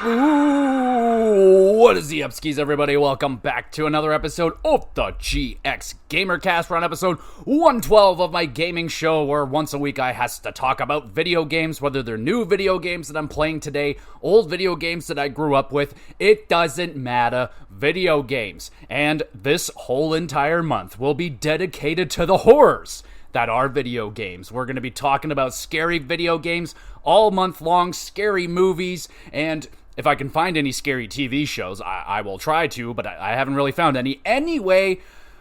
Ooh, what is the upskis, everybody? Welcome back to another episode of the GXGamerCast. We're on episode 112 of my gaming show, where once a week I has to talk about video games, whether they're new video games that I'm playing today, old video games that I grew up with. It doesn't matter. Video games. And this whole entire month will be dedicated to the horrors that are video games. We're going to be talking about scary video games all month long, scary movies, and if I can find any scary TV shows, I will try to, but I haven't really found any. Anyway,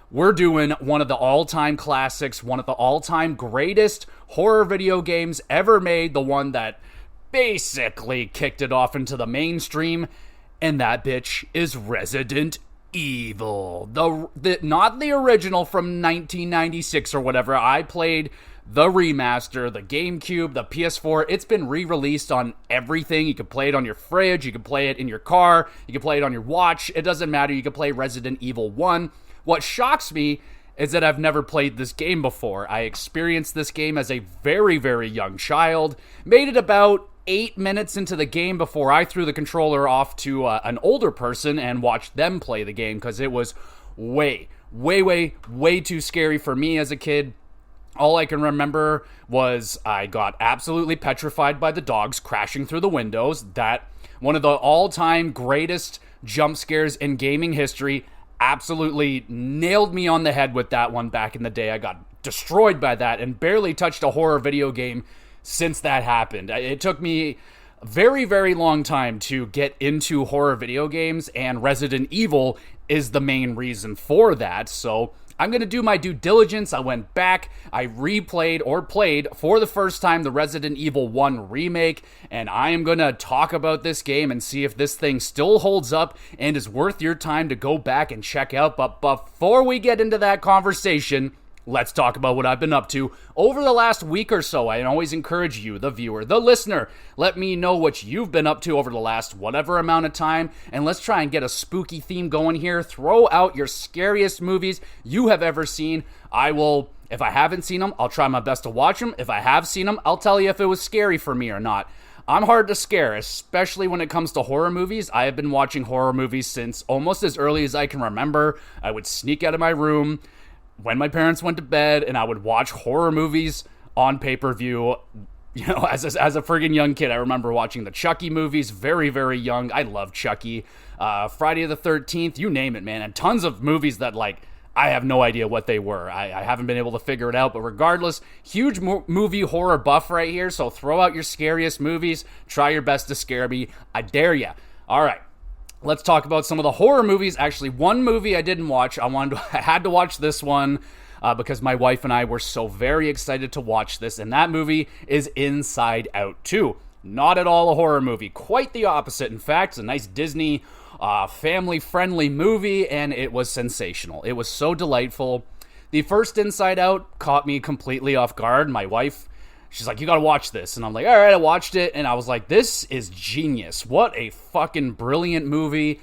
we're doing one of the all-time classics, one of the all-time greatest horror video games ever made, the one that basically kicked it off into the mainstream, and that bitch is Resident Evil. Not the original from 1996 or whatever. I played the remaster, the GameCube, the PS4. It's been re-released on everything. You can play it on your fridge, you can play it in your car, you can play it on your watch. It doesn't matter. You can play Resident Evil 1. What shocks me is that I've never played this game before. I experienced this game as a very, very young child. Made it about 8 minutes into the game before I threw the controller off to an older person and watched them play the game, because it was way too scary for me as a kid. All I can remember was I got absolutely petrified by the dogs crashing through the windows. That, one of the all-time greatest jump scares in gaming history, absolutely nailed me on the head with that one back in the day. I got destroyed by that and barely touched a horror video game since that happened. It took me a very, very long time to get into horror video games, and Resident Evil is the main reason for that. So I'm going to do my due diligence. I went back, I replayed or played for the first time the Resident Evil 1 remake, and I am going to talk about this game and see if this thing still holds up and is worth your time to go back and check out. But before we get into that conversation, let's talk about what I've been up to over the last week or so. I always encourage you, the viewer, the listener, let me know what you've been up to over the last whatever amount of time, and let's try and get a spooky theme going here. Throw out your scariest movies you have ever seen. I will, if I haven't seen them, I'll try my best to watch them. If I have seen them, I'll tell you if it was scary for me or not. I'm hard to scare, especially when it comes to horror movies. I have been watching horror movies since almost as early as I can remember. I would sneak out of my room when my parents went to bed, and I would watch horror movies on pay-per-view. You know, as a friggin' young kid, I remember watching the Chucky movies, very, very young. I love Chucky. Friday the 13th, you name it, man. And tons of movies that, like, I have no idea what they were. I haven't been able to figure it out, but regardless, huge movie horror buff right here, so throw out your scariest movies. Try your best to scare me. I dare ya. All right. Let's talk about some of the horror movies. Actually, one movie I didn't watch. I had to watch this one because my wife and I were so very excited to watch this, and that movie is Inside Out 2. Not at all a horror movie. Quite the opposite. In fact, it's a nice Disney family-friendly movie, and it was sensational. It was so delightful. The first Inside Out caught me completely off guard. My wife, she's like, you gotta watch this. And I'm like, all right, I watched it. And I was like, this is genius. What a fucking brilliant movie.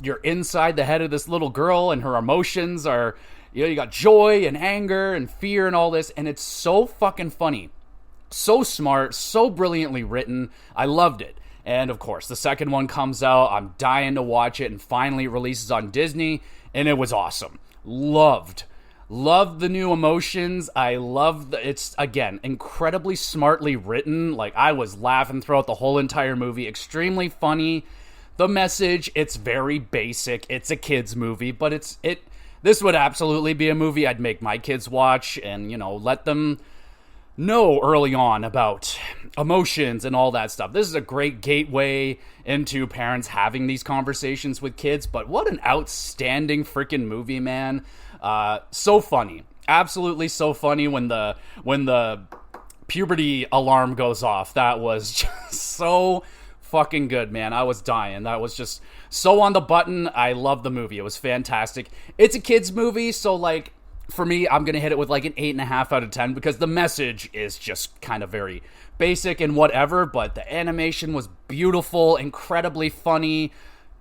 You're inside the head of this little girl, and her emotions are, you know, you got joy and anger and fear and all this. And it's so fucking funny. So smart, so brilliantly written. I loved it. And of course, the second one comes out. I'm dying to watch it, and finally it releases on Disney. And it was awesome. Loved the new emotions. I love it's, again, incredibly smartly written. Like, I was laughing throughout the whole entire movie. Extremely funny. The message, it's very basic. It's a kid's movie, but this would absolutely be a movie I'd make my kids watch, and, you know, let them know early on about emotions and all that stuff. This is a great gateway into parents having these conversations with kids, but what an outstanding freaking movie, man. So funny. Absolutely so funny when the puberty alarm goes off. That was just so fucking good, man. I was dying. That was just so on the button. I love the movie. It was fantastic. It's a kid's movie, so, like, for me, I'm going to hit it with like an 8.5 out of 10 because the message is just kind of very basic and whatever, but the animation was beautiful, incredibly funny.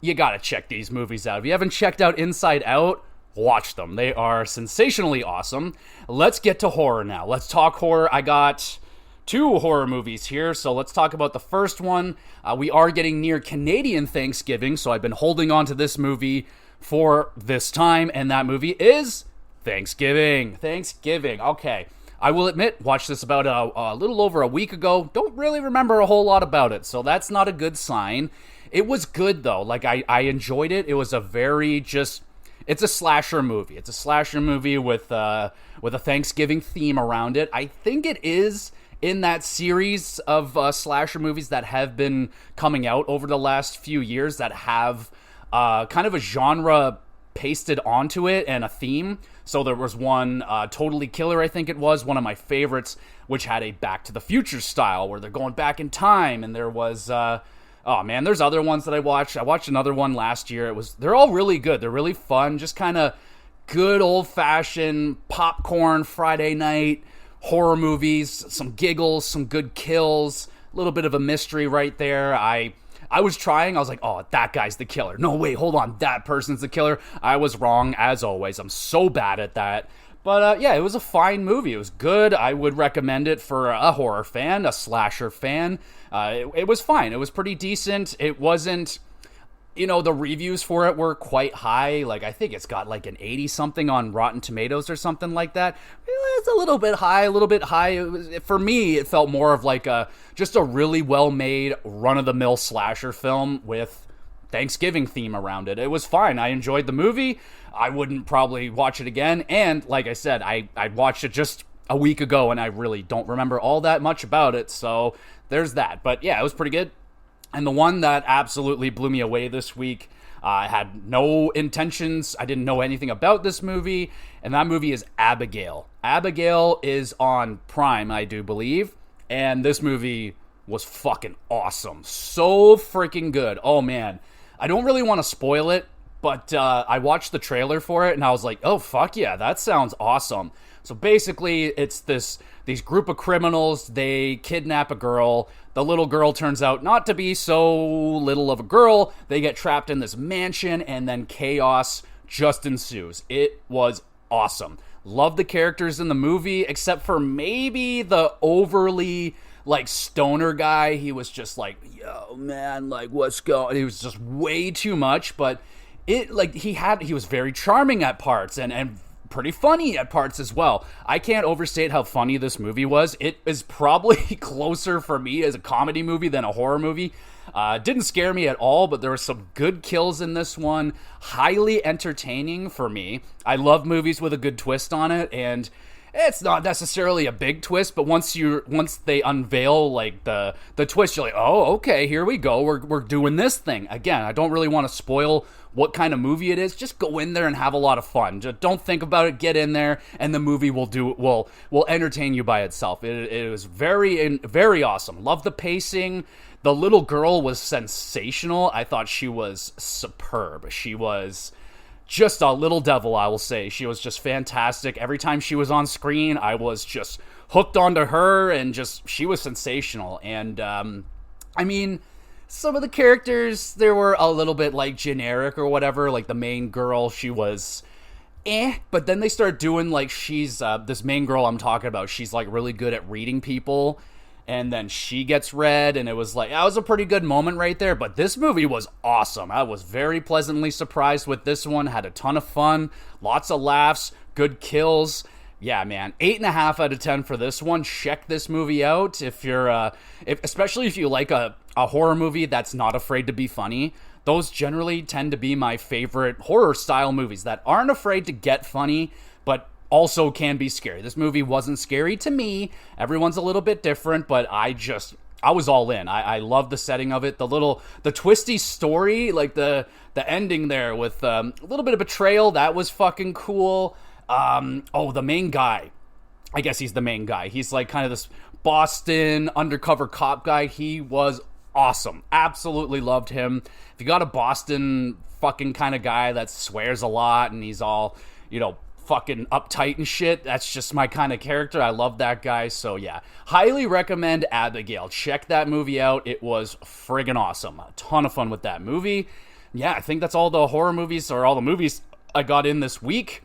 You got to check these movies out. If you haven't checked out Inside Out, watch them. They are sensationally awesome. Let's get to horror now. Let's talk horror. I got two horror movies here, so let's talk about the first one. We are getting near Canadian Thanksgiving, so I've been holding on to this movie for this time, and that movie is Thanksgiving. Okay. I will admit, watched this about a little over a week ago. Don't really remember a whole lot about it, so that's not a good sign. It was good, though. Like, I enjoyed it. It was a very it's a slasher movie. It's a slasher movie with a Thanksgiving theme around it. I think it is in that series of slasher movies that have been coming out over the last few years that have kind of a genre pasted onto it and a theme. So there was one, Totally Killer, I think it was, one of my favorites, which had a Back to the Future style where they're going back in time. And there was, there's other ones that I watched. I watched another one last year. They're all really good. They're really fun. Just kind of good old-fashioned popcorn Friday night horror movies. Some giggles, some good kills, a little bit of a mystery right there. I was trying. I was like, oh, that guy's the killer. No, wait, hold on. That person's the killer. I was wrong, as always. I'm so bad at that. But, it was a fine movie. It was good. I would recommend it for a horror fan, a slasher fan. It was fine. It was pretty decent. It wasn't, the reviews for it were quite high. Like, I think it's got like an 80-something on Rotten Tomatoes or something like that. It's a little bit high. For me, it felt more of like just a really well-made, run-of-the-mill slasher film with Thanksgiving theme around it. It was fine. I enjoyed the movie. I wouldn't probably watch it again. And like I said, I watched it just a week ago, and I really don't remember all that much about it. So there's that. But yeah, it was pretty good. And the one that absolutely blew me away this week, I had no intentions. I didn't know anything about this movie. And that movie is Abigail. Abigail is on Prime, I do believe. And this movie was fucking awesome. So freaking good. Oh, man. I don't really want to spoil it, but I watched the trailer for it, and I was like, oh, fuck yeah, that sounds awesome. So basically, it's these group of criminals. They kidnap a girl. The little girl turns out not to be so little of a girl. They get trapped in this mansion, and then chaos just ensues. It was awesome. Love the characters in the movie, except for maybe the overly stoner guy. He was just like, yo, man, what's going? He was just way too much, but he was very charming at parts and pretty funny at parts as well. I can't overstate how funny this movie was. It is probably closer for me as a comedy movie than a horror movie. Didn't scare me at all, but there were some good kills in this one. Highly entertaining for me. I love movies with a good twist on it, and it's not necessarily a big twist, but once they unveil the twist, you're like, oh, okay, here we go. We're doing this thing again. I don't really want to spoil what kind of movie it is. Just go in there and have a lot of fun. Just don't think about it. Get in there, and the movie will entertain you by itself. It was very, very awesome. Love the pacing. The little girl was sensational. I thought she was superb. She was just a little devil, I will say. She was just fantastic. Every time she was on screen, I was just hooked onto her, and she was sensational. And, some of the characters, they were a little bit, generic or whatever. Like, the main girl, she was but then they start doing, she's, this main girl I'm talking about, she's, really good at reading people. And then she gets read, and it was that was a pretty good moment right there. But this movie was awesome. I was very pleasantly surprised with this one. Had a ton of fun, lots of laughs, good kills. Yeah, man, 8.5 out of 10 for this one. Check this movie out if you're, especially if you like a horror movie that's not afraid to be funny. Those generally tend to be my favorite horror style movies that aren't afraid to get funny, but also can be scary. This movie wasn't scary to me. Everyone's a little bit different, but I was all in. I love the setting of it. The twisty story, the ending there with a little bit of betrayal, that was fucking cool. The main guy. I guess he's the main guy. He's kind of this Boston undercover cop guy. He was awesome. Absolutely loved him. If you got a Boston fucking kind of guy that swears a lot and he's all, fucking uptight and shit, that's just my kind of character. I love that guy. So yeah, highly recommend Abigail. Check that movie out. It was friggin' awesome. A ton of fun with that movie. Yeah, I think that's all the horror movies or all the movies I got in this week.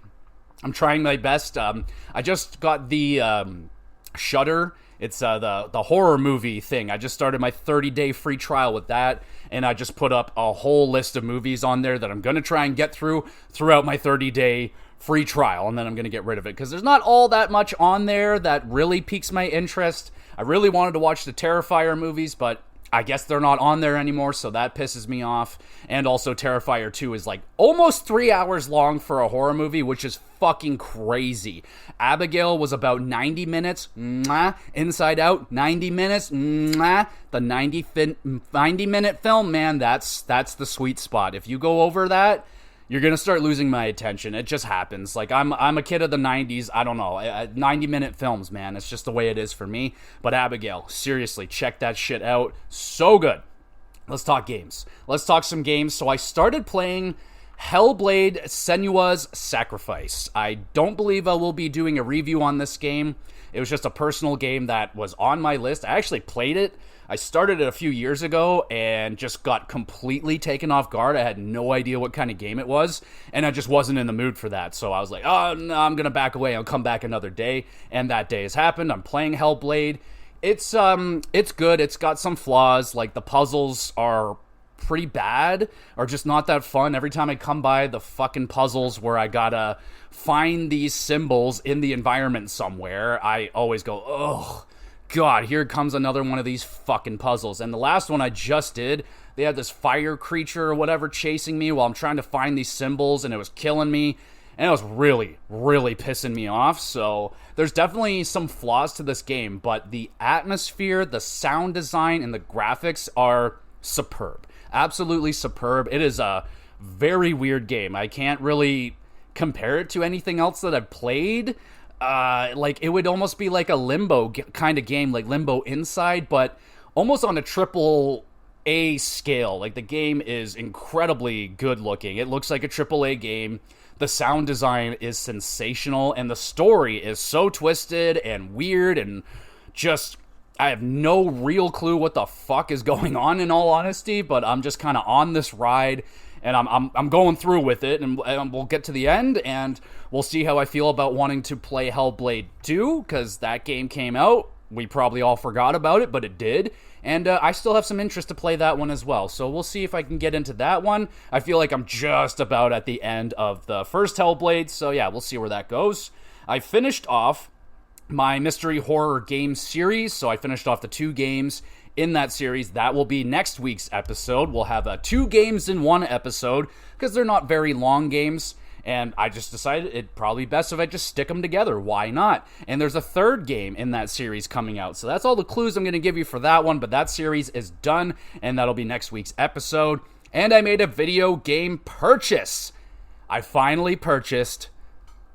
I'm trying my best. I just got the Shudder It's the horror movie thing. I just started my 30-day free trial with that, and I just put up a whole list of movies on there that I'm going to try and get throughout my 30-day free trial, and then I'm going to get rid of it because there's not all that much on there that really piques my interest. I really wanted to watch the Terrifier movies, but I guess they're not on there anymore, so that pisses me off. And also Terrifier 2 is like almost 3 hours long for a horror movie, which is fucking crazy. Abigail was about 90 minutes. Inside Out, 90 minutes. The 90-minute film, man, that's the sweet spot. If you go over that, you're going to start losing my attention. It just happens. Like, I'm a kid of the 90s. I don't know. 90-minute films, man. It's just the way it is for me. But Abigail, seriously, check that shit out. So good. Let's talk games. Let's talk some games. So I started playing Hellblade: Senua's Sacrifice. I don't believe I will be doing a review on this game. It was just a personal game that was on my list. I actually played it. I started it a few years ago and just got completely taken off guard. I had no idea what kind of game it was, and I just wasn't in the mood for that. So I was like, oh, no, I'm going to back away. I'll come back another day, and that day has happened. I'm playing Hellblade. It's good. It's got some flaws. Like, the puzzles are pretty bad, or just not that fun. Every time I come by the fucking puzzles where I gotta find these symbols in the environment somewhere, I always go, ugh. God, here comes another one of these fucking puzzles. And the last one I just did, they had this fire creature or whatever chasing me while I'm trying to find these symbols, and it was killing me. And it was really, really pissing me off. So there's definitely some flaws to this game, but the atmosphere, the sound design, and the graphics are superb. Absolutely superb. It is a very weird game. I can't really compare it to anything else that I've played. Like, it would almost be like a Limbo kind of game, like Limbo Inside, but almost on a triple A scale. Like, the game is incredibly good looking. It looks like a triple A game. The sound design is sensational, and the story is so twisted and weird, and just, I have no real clue what the fuck is going on, in all honesty, but I'm just kind of on this ride, and I'm going through with it, and we'll get to the end, and we'll see how I feel about wanting to play Hellblade 2, because that game came out. We probably all forgot about it, but it did, and I still have some interest to play that one as well, so we'll see if I can get into that one. I feel like I'm just about at the end of the first Hellblade, so yeah, we'll see where that goes. I finished off my mystery horror game series, so I finished off the 2 games in that series. That will be next week's episode. We'll have 2 games in 1 episode, because they're not very long games, and I just decided it'd probably be best if I just stick them together. Why not? And there's a 3rd game in that series coming out, so that's all the clues I'm going to give you for that one, but that series is done, and that'll be next week's episode. And I made a video game purchase. I finally purchased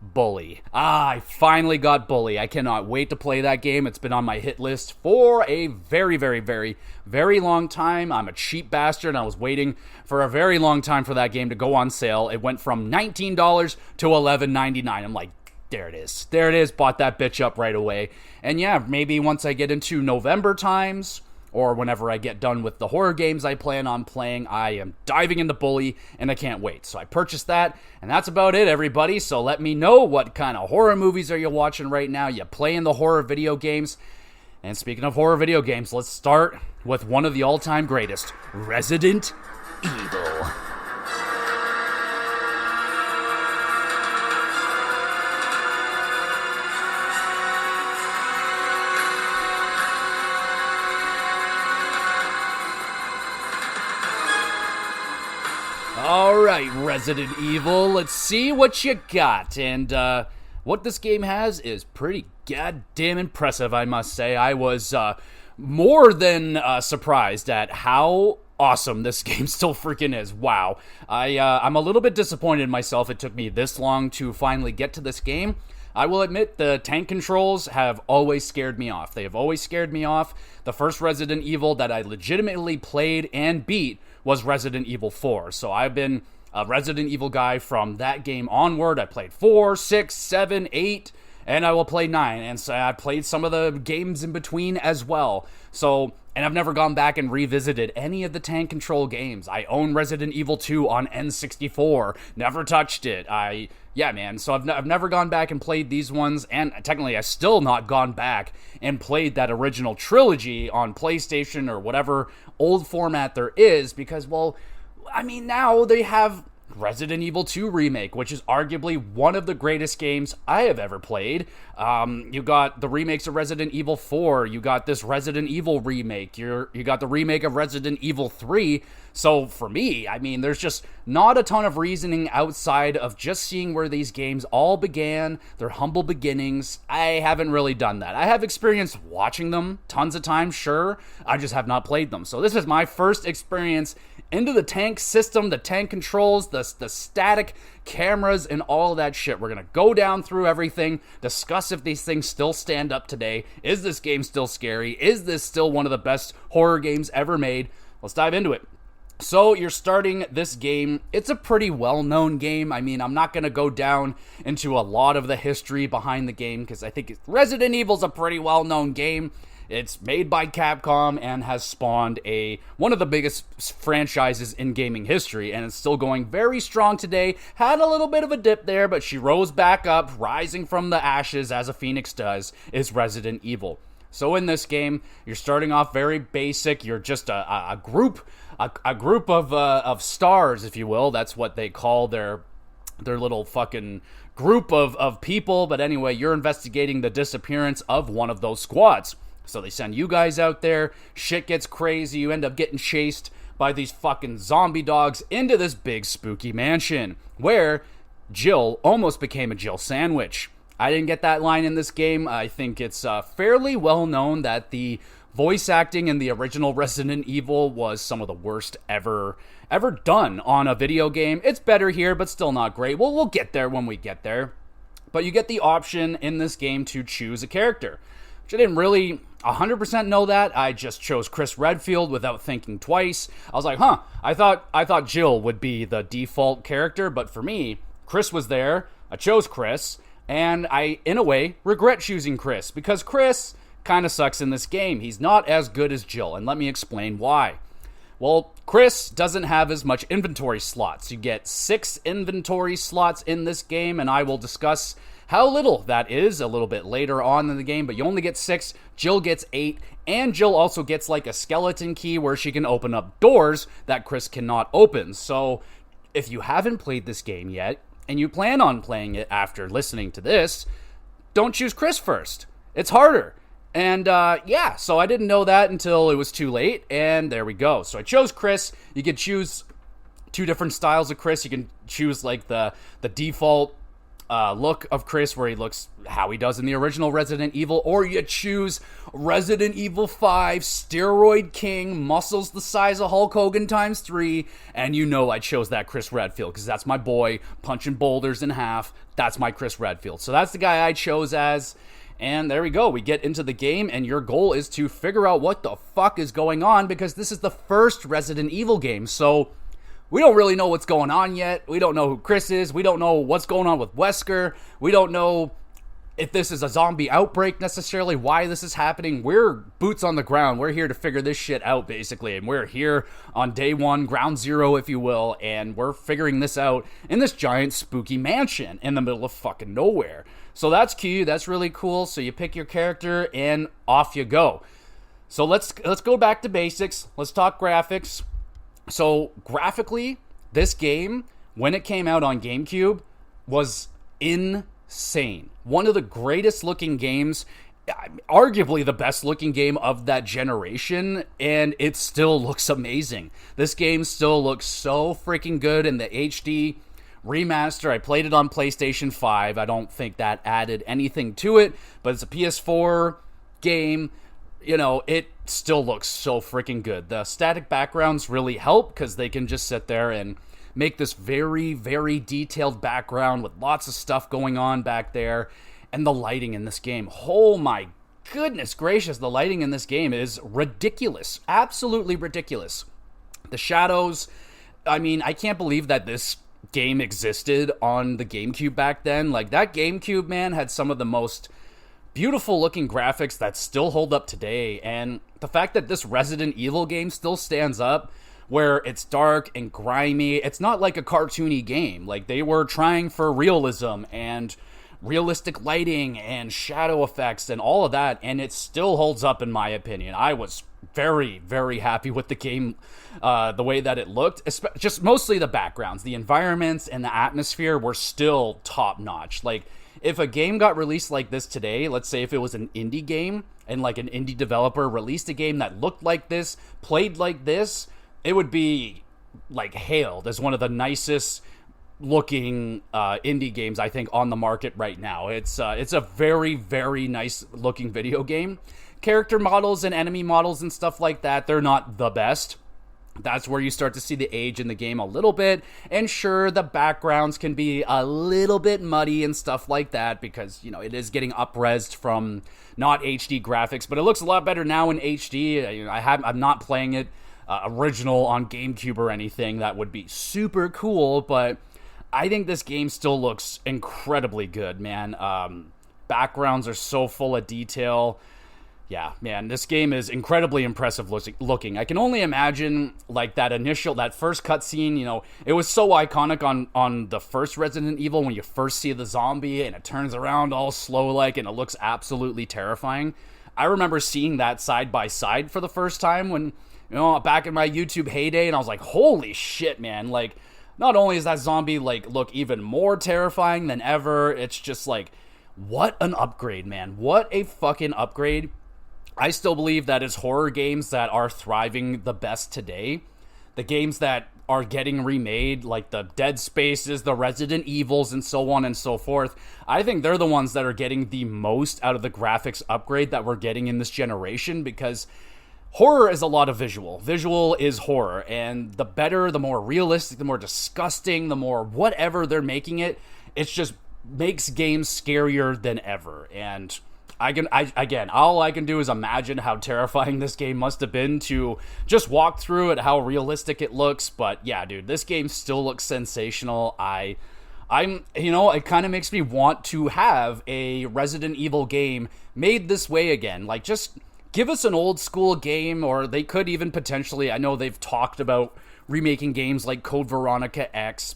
Bully. I finally got Bully. I cannot wait to play that game. It's been on my hit list for a very, very, very, very long time. I'm a cheap bastard, and I was waiting for a very long time for that game to go on sale. It went from $19 to $11.99. I'm like, there it is. There it is. Bought that bitch up right away. And yeah, maybe once I get into November times, or whenever I get done with the horror games I plan on playing, I am diving into Bully, and I can't wait. So I purchased that, and that's about it, everybody. So let me know, what kind of horror movies are you watching right now? You playing the horror video games? And speaking of horror video games, let's start with one of the all-time greatest, Resident Evil. Alright, Resident Evil, let's see what you got. And what this game has is pretty goddamn impressive, I must say. I was more than surprised at how awesome this game still freaking is. Wow. I'm a little bit disappointed in myself it took me this long to finally get to this game. I will admit, the tank controls have always scared me off. They have always scared me off. The first Resident Evil that I legitimately played and beat was Resident Evil 4. So I've been a Resident Evil guy from that game onward. I played 4, 6, 7, 8, and I will play 9. And so I played some of the games in between as well. So And I've never gone back and revisited any of the tank control games. I own Resident Evil 2 on N64. Never touched it. Yeah, man. So I've never gone back and played these ones. And technically, I've still not gone back and played that original trilogy on PlayStation or whatever old format there is. Because, well, I mean, now they have Resident Evil 2 Remake, which is arguably one of the greatest games I have ever played. You got the remakes of Resident Evil 4. You got this Resident Evil remake. You got the remake of Resident Evil 3. So for me, I mean, there's just not a ton of reasoning outside of just seeing where these games all began, their humble beginnings. I haven't really done that. I have experience watching them tons of times, sure. I just have not played them. So this is my first experience into the tank system, the tank controls, the static cameras, and all of that shit. We're going to go down through everything, discuss if these things still stand up today. Is this game still scary? Is this still one of the best horror games ever made? Let's dive into it. So you're starting this game. It's a pretty well-known game. I mean, I'm not going to go down into a lot of the history behind the game because I think Resident Evil's a pretty well-known game. It's made by Capcom and has spawned one of the biggest franchises in gaming history, and it's still going very strong today. Had a little bit of a dip there, but she rose back up, rising from the ashes as a phoenix does, is Resident Evil. So in this game, you're starting off very basic. You're just a group of stars, if you will. That's what they call their little fucking group of people. But anyway, you're investigating the disappearance of one of those squads. So they send you guys out there, shit gets crazy, you end up getting chased by these fucking zombie dogs into this big spooky mansion, where Jill almost became a Jill sandwich. I didn't get that line in this game. I think it's fairly well known that the voice acting in the original Resident Evil was some of the worst ever done on a video game. It's better here, but still not great. Well, we'll get there when we get there. But you get the option in this game to choose a character, which I didn't really 100% know that. I just chose Chris Redfield without thinking twice. I was like, I thought Jill would be the default character, but for me, Chris was there. I chose Chris, and I, in a way, regret choosing Chris, because Chris kind of sucks in this game. He's not as good as Jill, and let me explain why. Well, Chris doesn't have as much inventory slots. You get 6 inventory slots in this game, and I will discuss how little that is a little bit later on in the game, but you only get 6. Jill gets 8, and Jill also gets like a skeleton key where she can open up doors that Chris cannot open. So if you haven't played this game yet, and you plan on playing it after listening to this, don't choose Chris first. It's harder. And so I didn't know that until it was too late, and there we go. So I chose Chris. You can choose 2 different styles of Chris. You can choose like the default look of Chris, where he looks how he does in the original Resident Evil, or you choose Resident Evil 5 Steroid King, muscles the size of Hulk Hogan times 3, and you know I chose that Chris Redfield because that's my boy, punching boulders in half. That's my Chris Redfield. So that's the guy I chose as, and there we go. We get into the game, and your goal is to figure out what the fuck is going on, because this is the first Resident Evil game, so we don't really know what's going on yet. We don't know who Chris is. We don't know what's going on with Wesker. We don't know if this is a zombie outbreak necessarily, why this is happening. We're boots on the ground. We're here to figure this shit out, basically. And we're here on day 1, ground zero, if you will. And we're figuring this out in this giant spooky mansion in the middle of fucking nowhere. So that's key. That's really cool. So you pick your character and off you go. So let's go back to basics. Let's talk graphics. So graphically, this game, when it came out on GameCube, was insane. One of the greatest looking games, arguably the best looking game of that generation, and it still looks amazing. This game still looks so freaking good in the HD remaster. I played it on PlayStation 5. I don't think that added anything to it, but it's a PS4 game. You know, it still looks so freaking good. The static backgrounds really help because they can just sit there and make this very, very detailed background with lots of stuff going on back there. And the lighting in this game, oh my goodness gracious, the lighting in this game is ridiculous. Absolutely ridiculous. The shadows, I mean, I can't believe that this game existed on the GameCube back then. Like, that GameCube, man, had some of the most beautiful looking graphics that still hold up today. And the fact that this Resident Evil game still stands up, where it's dark and grimy, it's not like a cartoony game. Like, they were trying for realism and realistic lighting and shadow effects and all of that, and it still holds up in my opinion. I was very, very happy with the game, the way that it looked. Just mostly the backgrounds, the environments, and the atmosphere were still top notch. Like, if a game got released like this today, let's say if it was an indie game and like an indie developer released a game that looked like this, played like this, it would be like hailed as one of the nicest looking indie games I think on the market right now. It's a very, very nice looking video game. Character models and enemy models and stuff like that, they're not the best. That's where you start to see the age in the game a little bit. And sure, the backgrounds can be a little bit muddy and stuff like that because, you know, it is getting up-resed from not HD graphics, but it looks a lot better now in HD. I'm not playing it original on GameCube or anything. That would be super cool, but I think this game still looks incredibly good, man. Backgrounds are so full of detail. Yeah, man, this game is incredibly impressive looking. I can only imagine, like, that first cutscene, you know, it was so iconic on the first Resident Evil when you first see the zombie and it turns around all slow-like and it looks absolutely terrifying. I remember seeing that side by side for the first time when, you know, back in my YouTube heyday, and I was like, holy shit, man, like, not only is that zombie, like, look even more terrifying than ever, it's just like, what an upgrade, man. What a fucking upgrade. I still believe that it's horror games that are thriving the best today. The games that are getting remade, like the Dead Spaces, the Resident Evils, and so on and so forth, I think they're the ones that are getting the most out of the graphics upgrade that we're getting in this generation, because horror is a lot of visual. Visual is horror, and the better, the more realistic, the more disgusting, the more whatever they're making it, it just makes games scarier than ever. And all I can do is imagine how terrifying this game must have been to just walk through it, how realistic it looks. But yeah, dude, this game still looks sensational. I'm, you know, it kind of makes me want to have a Resident Evil game made this way again. Like, just give us an old school game, or they could even potentially, I know they've talked about remaking games like Code Veronica X,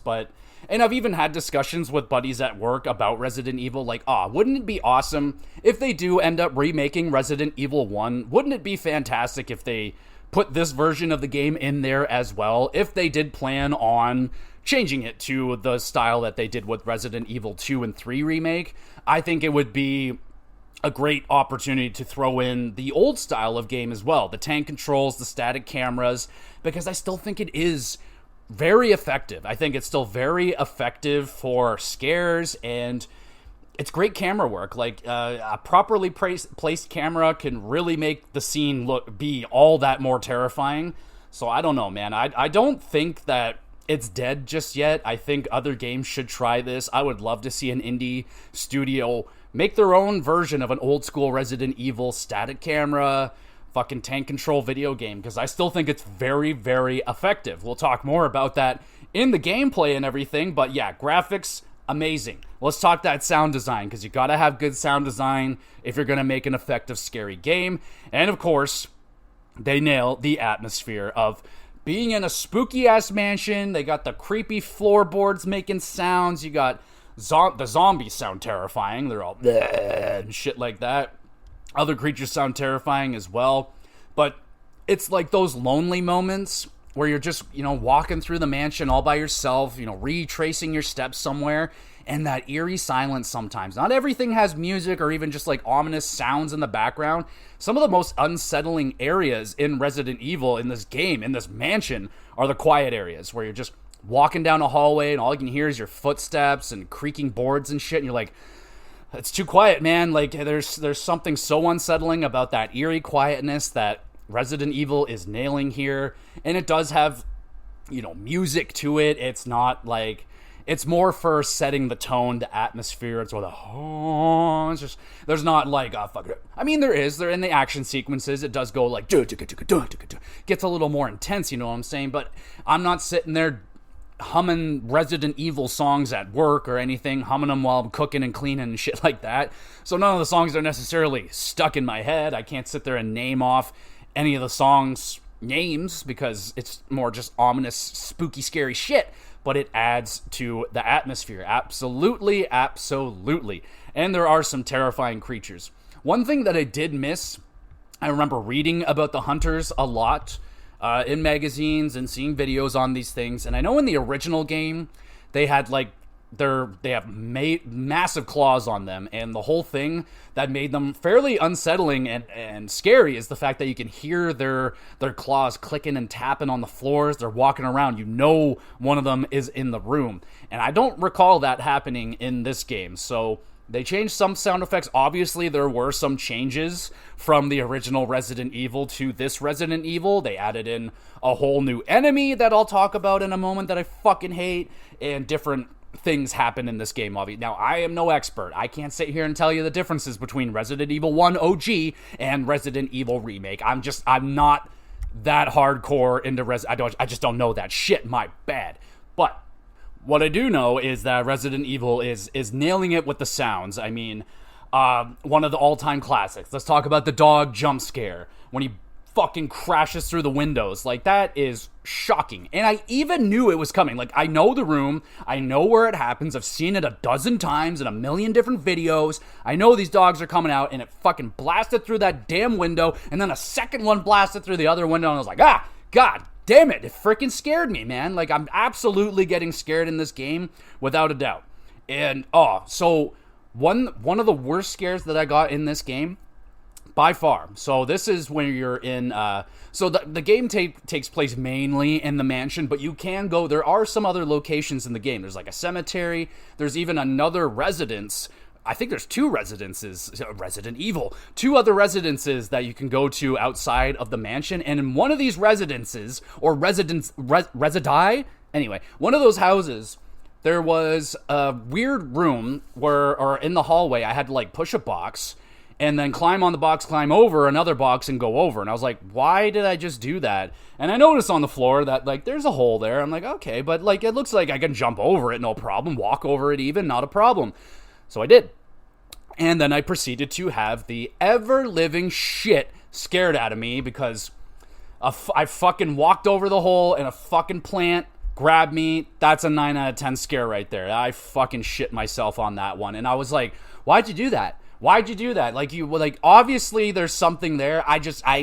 and I've even had discussions with buddies at work about Resident Evil, like, wouldn't it be awesome if they do end up remaking Resident Evil 1? Wouldn't it be fantastic if they put this version of the game in there as well, if they did plan on changing it to the style that they did with Resident Evil 2 and 3 Remake? I think it would be a great opportunity to throw in the old style of game as well, the tank controls, the static cameras, because I still think it is very effective. I think it's still very effective for scares, and it's great camera work. Like, a properly placed camera can really make the scene be all that more terrifying. So I don't know, man. I don't think that it's dead just yet. I think other games should try this. I would love to see an indie studio make their own version of an old school Resident Evil static camera, fucking tank control video game, because I still think it's very, very effective. We'll talk more about that in the gameplay and everything, but yeah, graphics, amazing. Let's talk that sound design, because you gotta have good sound design if you're gonna make an effective, scary game. And of course, they nail the atmosphere of being in a spooky-ass mansion. They got the creepy floorboards making sounds. You got the zombies sound terrifying. They're all bleh and shit like that. Other creatures sound terrifying as well, but it's like those lonely moments where you're just, you know, walking through the mansion all by yourself, you know, retracing your steps somewhere, and that eerie silence sometimes. Not everything has music or even just like ominous sounds in the background. Some of the most unsettling areas in Resident Evil, in this game, in this mansion, are the quiet areas where you're just walking down a hallway and all you can hear is your footsteps and creaking boards and shit, and you're like, it's too quiet, man. Like, there's something so unsettling about that eerie quietness that Resident Evil is nailing here. And it does have, you know, music to it. It's not like, it's more for setting the tone, the atmosphere. It's all the, it's just, there's not like, fuck it. I mean, there in the action sequences, it does go like, gets a little more intense, you know what I'm saying? But I'm not sitting there humming Resident Evil songs at work or anything, humming them while I'm cooking and cleaning and shit like that. So none of the songs are necessarily stuck in my head. I can't sit there and name off any of the songs' names because it's more just ominous, spooky, scary shit. But it adds to the atmosphere. Absolutely, absolutely. And there are some terrifying creatures. One thing that I did miss, I remember reading about the hunters a lot in magazines and seeing videos on these things. And I know in the original game, they had they have massive claws on them, and the whole thing that made them fairly unsettling and scary is the fact that you can hear their claws clicking and tapping on the floors. They're walking around. You know one of them is in the room. And I don't recall that happening in this game. So they changed some sound effects. Obviously, there were some changes from the original Resident Evil to this Resident Evil. They added in a whole new enemy that I'll talk about in a moment that I fucking hate, and different things happen in this game. Now, I am no expert. I can't sit here and tell you the differences between Resident Evil 1 OG and Resident Evil Remake. I'm not that hardcore into I just don't know that shit. My bad. But what I do know is that Resident Evil is nailing it with the sounds. I mean, one of the all-time classics. Let's talk about the dog jump scare when he fucking crashes through the windows. Like, that is shocking. And I even knew it was coming. Like, I know the room. I know where it happens. I've seen it a dozen times in a million different videos. I know these dogs are coming out, and it fucking blasted through that damn window, and then a second one blasted through the other window, and I was like, God damn it. It freaking scared me, man. Like, I'm absolutely getting scared in this game, without a doubt. And, so one of the worst scares that I got in this game, by far. So this is when you're in, so the game takes place mainly in the mansion, but you can go, there are some other locations in the game. There's like a cemetery, there's even another residence. I think there's two residences, Resident Evil, two other residences that you can go to outside of the mansion. And in one of these residences, or residi, anyway, one of those houses, there was a weird room where, or in the hallway, I had to like push a box and then climb on the box, climb over another box, and go over. And I was like, why did I just do that? And I noticed on the floor that, like, there's a hole there. I'm like, okay, but, like, it looks like I can jump over it, no problem. Walk over it even, not a problem. So I did. And then I proceeded to have the ever-living shit scared out of me because I fucking walked over the hole and a fucking plant grabbed me. That's a 9 out of 10 scare right there. I fucking shit myself on that one. And I was like, why'd you do that? Why'd you do that? Like, obviously there's something there.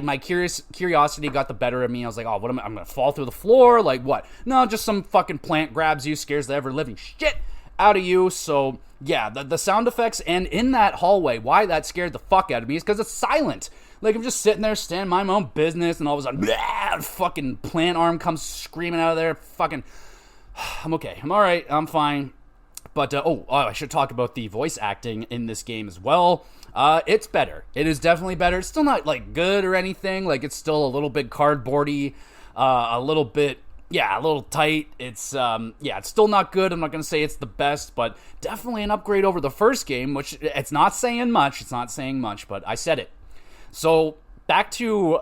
My curiosity got the better of me. I was like, I'm gonna fall through the floor? Like, what? No, just some fucking plant grabs you, scares the ever-living shit out of you. So, yeah, the sound effects, and in that hallway, why that scared the fuck out of me is because it's silent. Like, I'm just sitting there, standing my own business, and all of a sudden, fucking plant arm comes screaming out of there. Fucking, I'm okay. I'm alright. I'm fine. But, I should talk about the voice acting in this game as well. It's better. It is definitely better. It's still not, like, good or anything. Like, it's still a little bit cardboardy, a little bit, a little tight. It's, it's still not good. I'm not going to say it's the best, but definitely an upgrade over the first game, which it's not saying much. It's not saying much, but I said it. So, back to,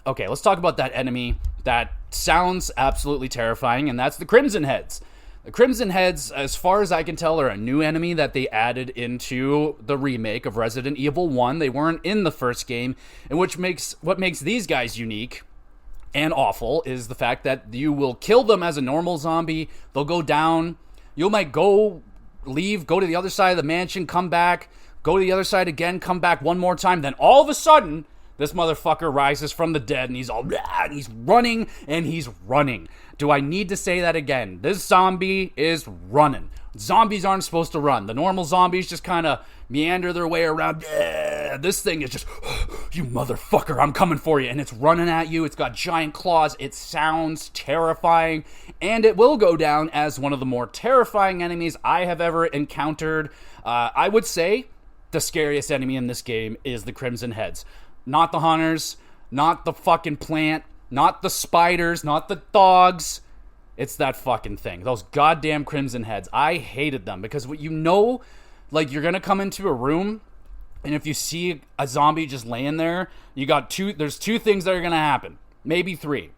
okay, let's talk about that enemy that sounds absolutely terrifying, and that's the Crimson Heads. The Crimson Heads, as far as I can tell, are a new enemy that they added into the remake of Resident Evil 1. They weren't in the first game, and what makes these guys unique and awful is the fact that you will kill them as a normal zombie. They'll go down. You might go to the other side of the mansion, come back, go to the other side again, come back one more time. Then all of a sudden, this motherfucker rises from the dead, and he's all, and he's running, and he's running. Do I need to say that again? This zombie is running. Zombies aren't supposed to run. The normal zombies just kind of meander their way around. This thing is just, you motherfucker, I'm coming for you. And it's running at you. It's got giant claws. It sounds terrifying. And it will go down as one of the more terrifying enemies I have ever encountered. I would say the scariest enemy in this game is the Crimson Heads. Not the hunters, not the fucking plant, not the spiders, not the dogs. It's that fucking thing. Those goddamn Crimson Heads. I hated them because what like, you're gonna come into a room, and if you see a zombie just laying there, there's two things that are gonna happen. Maybe three.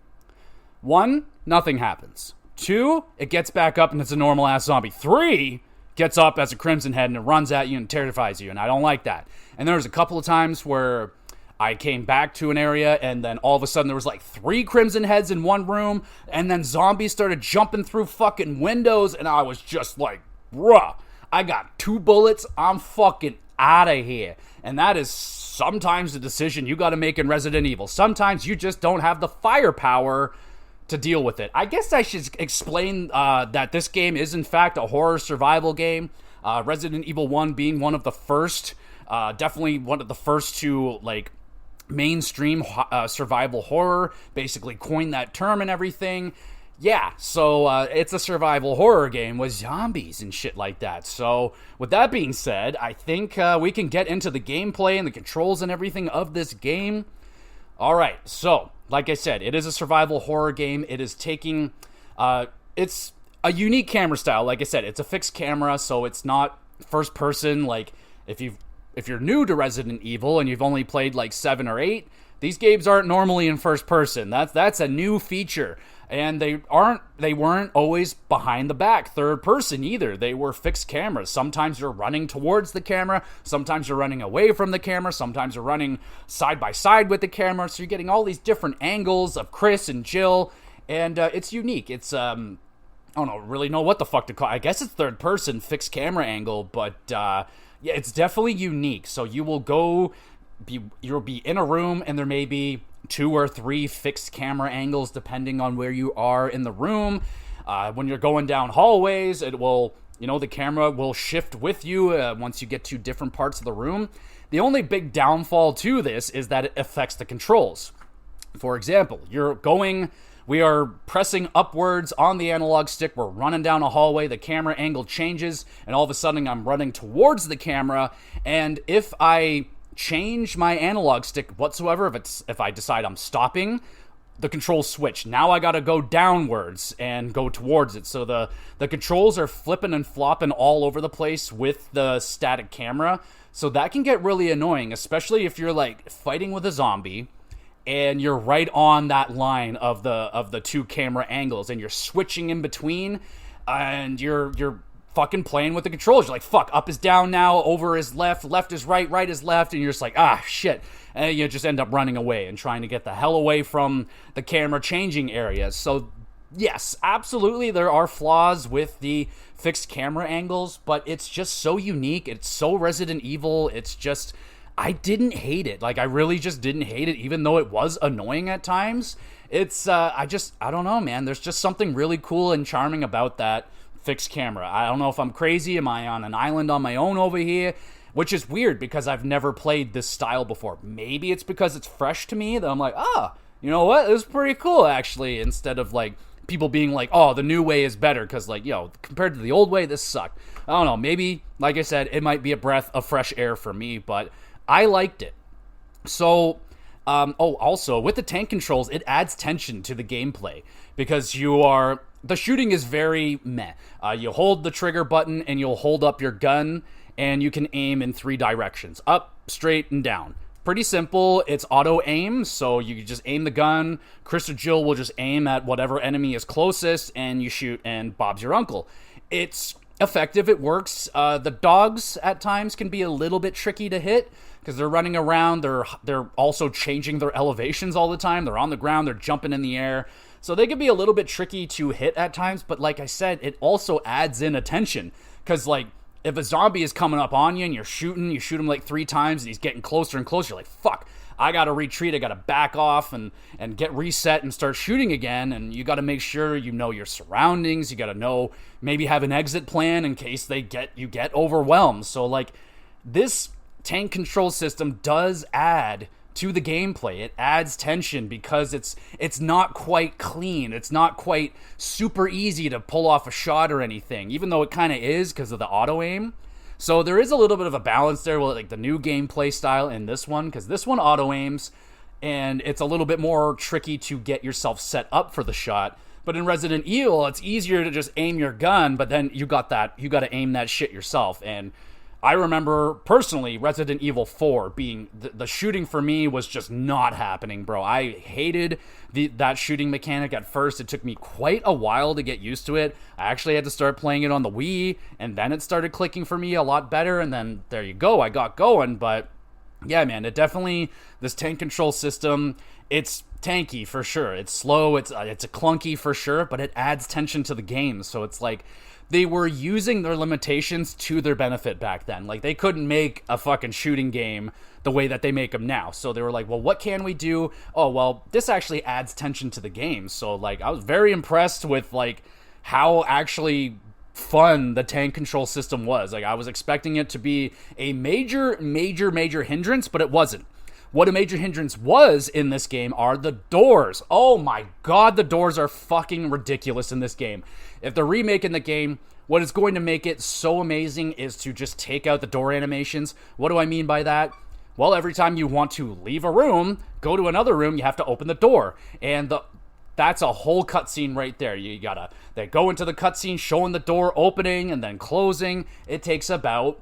One, nothing happens. 2, it gets back up and it's a normal ass zombie. 3 gets up as a Crimson Head and it runs at you and terrifies you, and I don't like that. And there was a couple of times where I came back to an area and then all of a sudden there was like 3 Crimson Heads in one room, and then zombies started jumping through fucking windows, and I was just like, bruh, I got 2 bullets, I'm fucking out of here. And that is sometimes a decision you got to make in Resident Evil. Sometimes you just don't have the firepower to deal with it. I guess I should explain that this game is in fact a horror survival game. Resident Evil 1 being one of the first, definitely one of the first to like mainstream survival horror, basically coined that term and everything. Yeah, so it's a survival horror game with zombies and shit like that. So with that being said, I think we can get into the gameplay and the controls and everything of this game. Alright, so like I said, it is a survival horror game. It is taking, it's a unique camera style. Like I said, it's a fixed camera, so it's not first person. Like if you're new to Resident Evil and you've only played like 7 or 8, these games aren't normally in first person. That's a new feature. And they weren't always behind the back, third person either. They were fixed cameras. Sometimes you're running towards the camera, sometimes you're running away from the camera, sometimes you're running side by side with the camera. So you're getting all these different angles of Chris and Jill, and it's unique. It's I don't really know what the fuck to call it. I guess it's third person fixed camera angle, but yeah, it's definitely unique. So you'll be in a room and there may be 2 or 3 fixed camera angles depending on where you are in the room. When you're going down hallways, it will, the camera will shift with you once you get to different parts of the room. The only big downfall to this is that it affects the controls. For example, we are pressing upwards on the analog stick, we're running down a hallway, the camera angle changes, and all of a sudden I'm running towards the camera, and if I change my analog stick whatsoever, if I decide I'm stopping, the controls switch. Now I gotta go downwards and go towards it. So the controls are flipping and flopping all over the place with the static camera. So that can get really annoying, especially if you're like fighting with a zombie and you're right on that line of the 2 camera angles and you're switching in between and you're fucking playing with the controls. You're like, fuck, up is down now, over is left, left is right, right is left, and you're just like, shit. And you just end up running away and trying to get the hell away from the camera changing areas. So yes, absolutely there are flaws with the fixed camera angles, but it's just so unique. It's so Resident Evil. It's just, I didn't hate it. Like, I really just didn't hate it, even though it was annoying at times. It's, I don't know, man. There's just something really cool and charming about that fixed camera. I don't know if I'm crazy. Am I on an island on my own over here? Which is weird because I've never played this style before. Maybe it's because it's fresh to me that I'm like, you know what? This is pretty cool, actually. Instead of like people being like, oh, the new way is better because like, compared to the old way, this sucked. I don't know. Maybe, like I said, it might be a breath of fresh air for me, but I liked it. So, also with the tank controls, it adds tension to the gameplay because the shooting is very meh. You hold the trigger button and you'll hold up your gun and you can aim in 3 directions, up, straight, and down. Pretty simple. It's auto aim, so you just aim the gun. Chris or Jill will just aim at whatever enemy is closest and you shoot and Bob's your uncle. It's effective. It works. The dogs at times can be a little bit tricky to hit because they're running around. They're also changing their elevations all the time. They're on the ground. They're jumping in the air. So they can be a little bit tricky to hit at times, but like I said, it also adds in attention. Because, like, if a zombie is coming up on you and you shoot him like 3 times and he's getting closer and closer, you're like, fuck, I gotta retreat, I gotta back off and get reset and start shooting again. And you gotta make sure you know your surroundings, you gotta maybe have an exit plan in case you get overwhelmed. So, like, this tank control system does add to the gameplay. It adds tension because it's not quite clean. It's not quite super easy to pull off a shot or anything, even though it kind of is because of the auto aim. So there is a little bit of a balance there with like the new gameplay style in this one, because this one auto aims and it's a little bit more tricky to get yourself set up for the shot. But in Resident Evil, it's easier to just aim your gun, but then you got to aim that shit yourself. And I remember personally Resident Evil 4 being the shooting for me was just not happening, bro. I hated that shooting mechanic at first. It took me quite a while to get used to it. I actually had to start playing it on the Wii, and then it started clicking for me a lot better, and then there you go, I got going. But yeah, man, it definitely, this tank control system, it's tanky for sure. It's slow, it's a clunky for sure, but it adds tension to the game. So it's like they were using their limitations to their benefit back then. Like, they couldn't make a fucking shooting game the way that they make them now. So they were like, well, what can we do? Oh, well, this actually adds tension to the game. So, like, I was very impressed with, like, how actually fun the tank control system was. Like, I was expecting it to be a major hindrance, but it wasn't. What a major hindrance was in this game are the doors. Oh my god, the doors are fucking ridiculous in this game. If they're remaking the game, what is going to make it so amazing is to just take out the door animations. What do I mean by that? Well, every time you want to leave a room, go to another room, you have to open the door. And that's a whole cutscene right there. They go into the cutscene showing the door opening and then closing. It takes about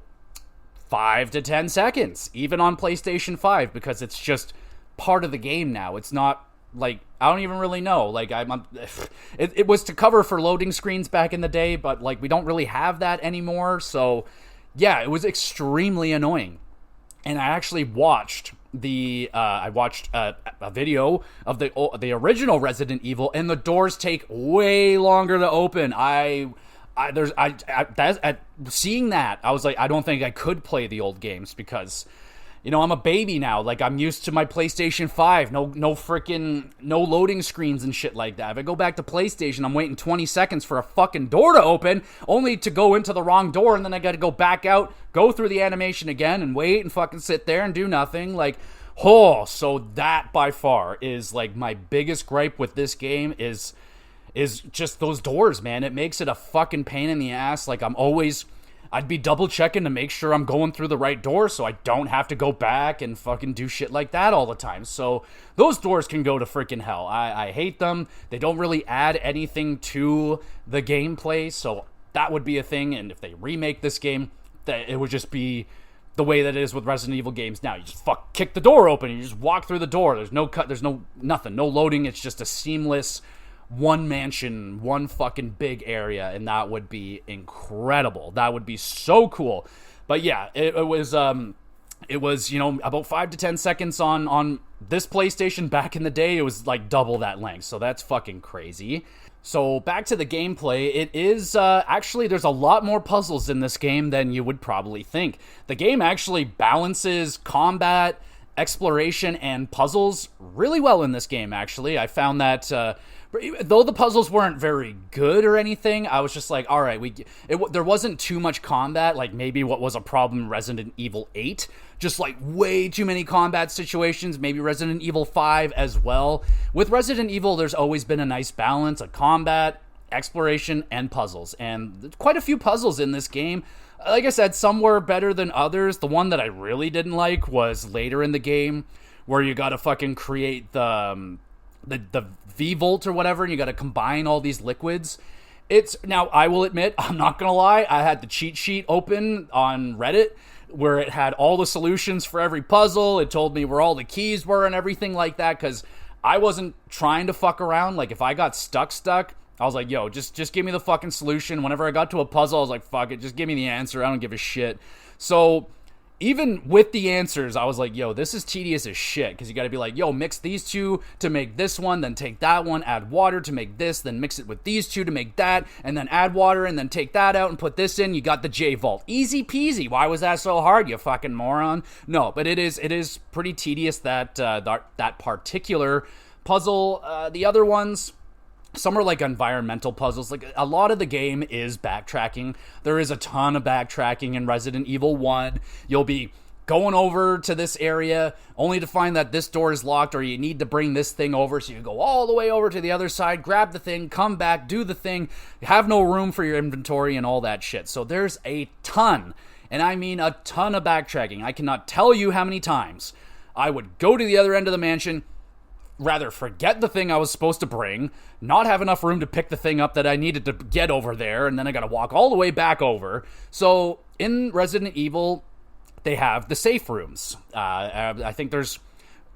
5 to 10 seconds, even on PlayStation 5, because it's just part of the game now. It's not like, I don't even really know. Like, it was to cover for loading screens back in the day, but like, we don't really have that anymore. So yeah, it was extremely annoying. And I actually watched a video of the original Resident Evil, and the doors take way longer to open. Seeing that, I was like, I don't think I could play the old games because, you know, I'm a baby now. Like, I'm used to my PlayStation 5. No loading screens and shit like that. If I go back to PlayStation, I'm waiting 20 seconds for a fucking door to open, only to go into the wrong door, and then I gotta go back out, go through the animation again, and wait and fucking sit there and do nothing. Like, so that by far is like my biggest gripe with this game is just those doors, man. It makes it a fucking pain in the ass. Like, I'd be double checking to make sure I'm going through the right door so I don't have to go back and fucking do shit like that all the time. So those doors can go to freaking hell. I hate them. They don't really add anything to the gameplay, so that would be a thing. And if they remake this game, that it would just be the way that it is with Resident Evil games now. You just kick the door open and you just walk through the door. There's no cut, there's no nothing, no loading. It's just a seamless one mansion, one fucking big area, and that would be incredible. That would be so cool. But yeah, it was, you know, about 5 to 10 seconds on this PlayStation. Back in the day, it was like double that length, so that's fucking crazy. So back to the gameplay, it is, actually, there's a lot more puzzles in this game than you would probably think. The game actually balances combat, exploration, and puzzles really well in this game, actually. I found that, though the puzzles weren't very good or anything, I was just like, all right, there wasn't too much combat, like maybe what was a problem in Resident Evil 8, just like way too many combat situations, maybe Resident Evil 5 as well. With Resident Evil, there's always been a nice balance of combat, exploration, and puzzles, and quite a few puzzles in this game. Like I said, some were better than others. The one that I really didn't like was later in the game, where you gotta fucking create the V-Volt or whatever, and you gotta combine all these liquids. Now, I will admit, I'm not gonna lie, I had the cheat sheet open on Reddit, where it had all the solutions for every puzzle. It told me where all the keys were and everything like that, because I wasn't trying to fuck around. Like, if I got stuck, I was like, yo, just give me the fucking solution. Whenever I got to a puzzle, I was like, fuck it, just give me the answer. I don't give a shit. So even with the answers, I was like, yo, this is tedious as shit, because you gotta be like, yo, mix these two to make this one, then take that one, add water to make this, then mix it with these two to make that, and then add water, and then take that out and put this in. You got the J-Vault. Easy peasy. Why was that so hard, you fucking moron? No, but it is pretty tedious, that particular puzzle. The other ones, some are like environmental puzzles. Like, a lot of the game is backtracking. There is a ton of backtracking in Resident Evil 1. You'll be going over to this area only to find that this door is locked, or you need to bring this thing over, so you go all the way over to the other side, grab the thing, come back, do the thing, have no room for your inventory and all that shit. So there's a ton, and I mean a ton of backtracking. I cannot tell you how many times I would go to the other end of the mansion, rather forget the thing I was supposed to bring, not have enough room to pick the thing up that I needed to get over there, and then I gotta walk all the way back over. So in Resident Evil, they have the safe rooms. I think there's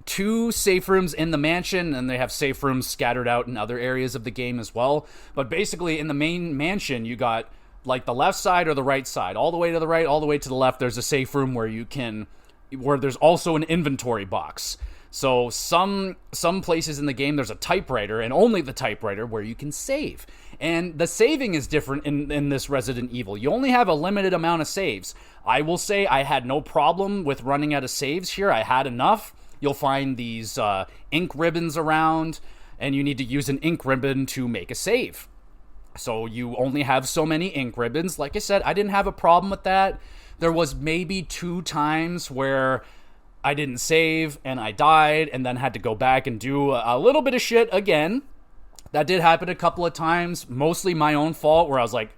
2 safe rooms in the mansion, and they have safe rooms scattered out in other areas of the game as well. But basically, in the main mansion, you got like the left side or the right side. All the way to the right, all the way to the left, there's a safe room where there's also an inventory box. So some places in the game, there's a typewriter, and only the typewriter, where you can save. And the saving is different in this Resident Evil. You only have a limited amount of saves. I will say I had no problem with running out of saves here. I had enough. You'll find these ink ribbons around, and you need to use an ink ribbon to make a save. So you only have so many ink ribbons. Like I said, I didn't have a problem with that. There was maybe 2 times where I didn't save and I died and then had to go back and do a little bit of shit again. That did happen a couple of times, mostly my own fault, where I was like,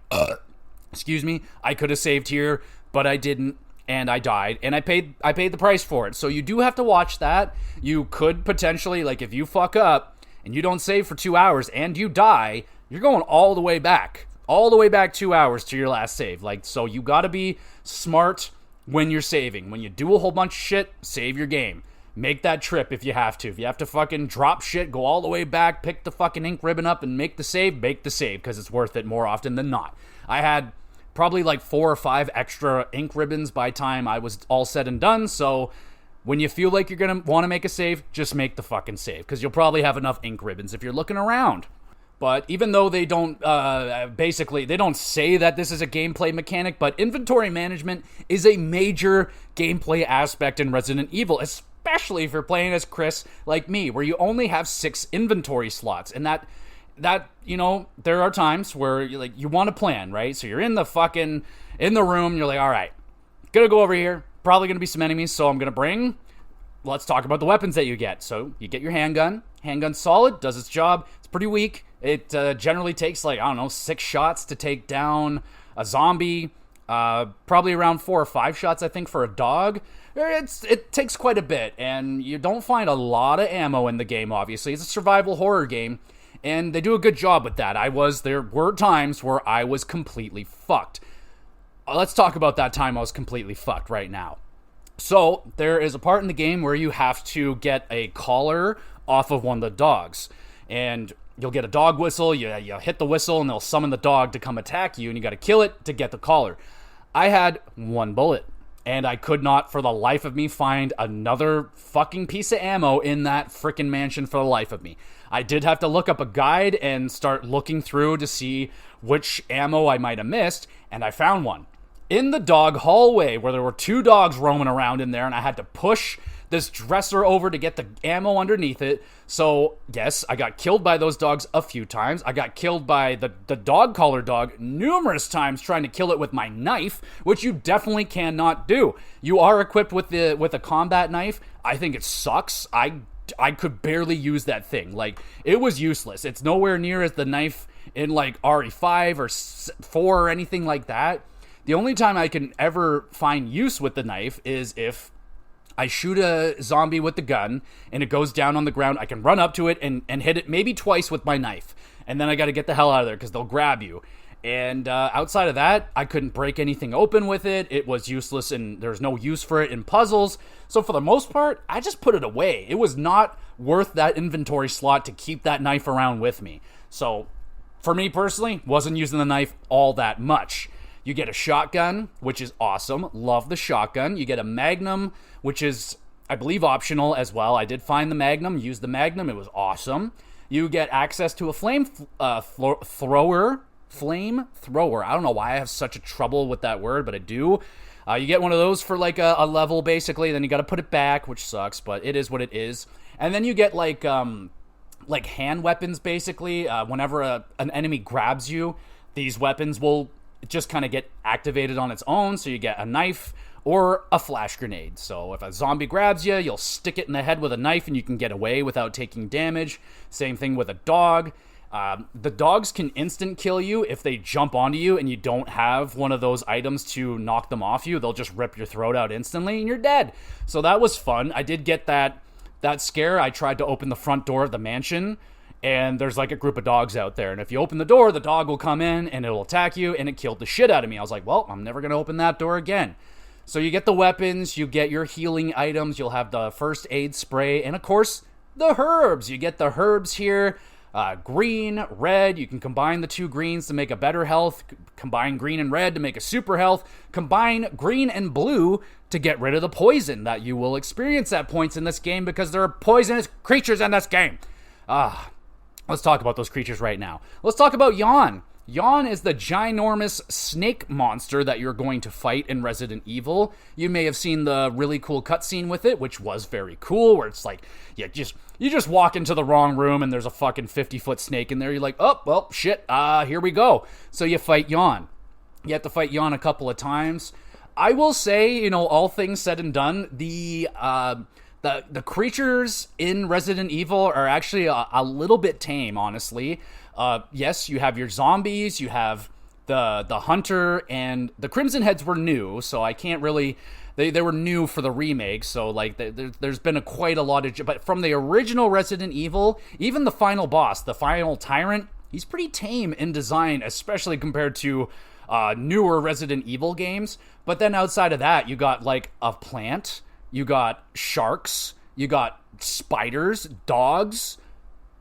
excuse me, I could have saved here, but I didn't, and I died, and I paid the price for it. So you do have to watch that. You could potentially, like, if you fuck up and you don't save for 2 hours and you die, you're going all the way back 2 hours to your last save. Like, so you gotta be smart when you're saving. When you do a whole bunch of shit, save your game. Make that trip if you have to. If you have to fucking drop shit, go all the way back, pick the fucking ink ribbon up and make the save, because it's worth it more often than not. I had probably like 4 or 5 extra ink ribbons by time I was all said and done, so when you feel like you're gonna want to make a save, just make the fucking save, because you'll probably have enough ink ribbons if you're looking around. But even though they don't, they don't say that this is a gameplay mechanic, but inventory management is a major gameplay aspect in Resident Evil, especially if you're playing as Chris like me, where you only have 6 inventory slots. And that you know, there are times where you want to plan, right? So you're in the room, you're like, all right, gonna go over here, probably gonna be some enemies, so I'm gonna let's talk about the weapons that you get. So you get your handgun. Handgun's solid, does its job. It's pretty weak. It generally takes 6 shots to take down a zombie. Probably around 4 or 5 shots, I think, for a dog. It takes quite a bit, and you don't find a lot of ammo in the game, obviously. It's a survival horror game, and they do a good job with that. There were times where I was completely fucked. Let's talk about that time I was completely fucked right now. So, there is a part in the game where you have to get a collar off of one of the dogs, and you'll get a dog whistle, you hit the whistle, and they'll summon the dog to come attack you, and you gotta kill it to get the collar. I had 1 bullet, and I could not, for the life of me, find another fucking piece of ammo in that frickin' mansion for the life of me. I did have to look up a guide and start looking through to see which ammo I might have missed, and I found one. In the dog hallway, where there were 2 dogs roaming around in there, and I had to push this dresser over to get the ammo underneath it. So, yes, I got killed by those dogs a few times. I got killed by the dog collar dog numerous times trying to kill it with my knife, which you definitely cannot do. You are equipped with a combat knife. I think it sucks. I could barely use that thing. It was useless. It's nowhere near as the knife in RE5 or 4 or anything like that. The only time I can ever find use with the knife is if I shoot a zombie with the gun and it goes down on the ground. I can run up to it and hit it maybe twice with my knife. And then I got to get the hell out of there because they'll grab you. And outside of that, I couldn't break anything open with it. It was useless and there's no use for it in puzzles. So for the most part, I just put it away. It was not worth that inventory slot to keep that knife around with me. So for me personally, wasn't using the knife all that much. You get a shotgun, which is awesome. Love the shotgun. You get a magnum, which is, I believe, optional as well. I did find the magnum, used the magnum. It was awesome. You get access to a flame thrower. I don't know why I have such a trouble with that word, but I do. You get one of those for a level, basically. Then you got to put it back, which sucks, but it is what it is. And then you get hand weapons, basically. Whenever an enemy grabs you, these weapons will just kind of get activated on its own. So you get a knife or a flash grenade. So if a zombie grabs you, you'll stick it in the head with a knife and you can get away without taking damage. Same thing with a dog. The dogs can instant kill you if they jump onto you and you don't have one of those items to knock them off you. They'll just rip your throat out instantly and you're dead. So that was fun. I did get that that scare, I tried to open the front door of the mansion, and there's like a group of dogs out there. And if you open the door, the dog will come in and it'll attack you, and it killed the shit out of me. I was like, well, I'm never going to open that door again. So you get the weapons, you get your healing items, you'll have the first aid spray, and of course, the herbs. You get the herbs here, green, red. You can combine the two greens to make a better health, combine green and red to make a super health, combine green and blue to get rid of the poison that you will experience at points in this game because there are poisonous creatures in this game. Let's talk about those creatures right now. Let's talk about Yawn. Yawn is the ginormous snake monster that you're going to fight in Resident Evil. You may have seen the really cool cutscene with it, which was very cool, where it's like, you just walk into the wrong room and there's a fucking 50-foot snake in there. You're like, oh, well, shit, here we go. So you fight Yawn. You have to fight Yawn a couple of times. I will say, all things said and done, the creatures in Resident Evil are actually a little bit tame, honestly. Yes, you have your zombies, you have the hunter, and the Crimson Heads were new, so I can't really... They were new for the remake, so like there's been quite a lot of... But from the original Resident Evil, even the final boss, the final tyrant, he's pretty tame in design, especially compared to newer Resident Evil games. But then outside of that, you got like a plant, you got sharks, you got spiders, dogs,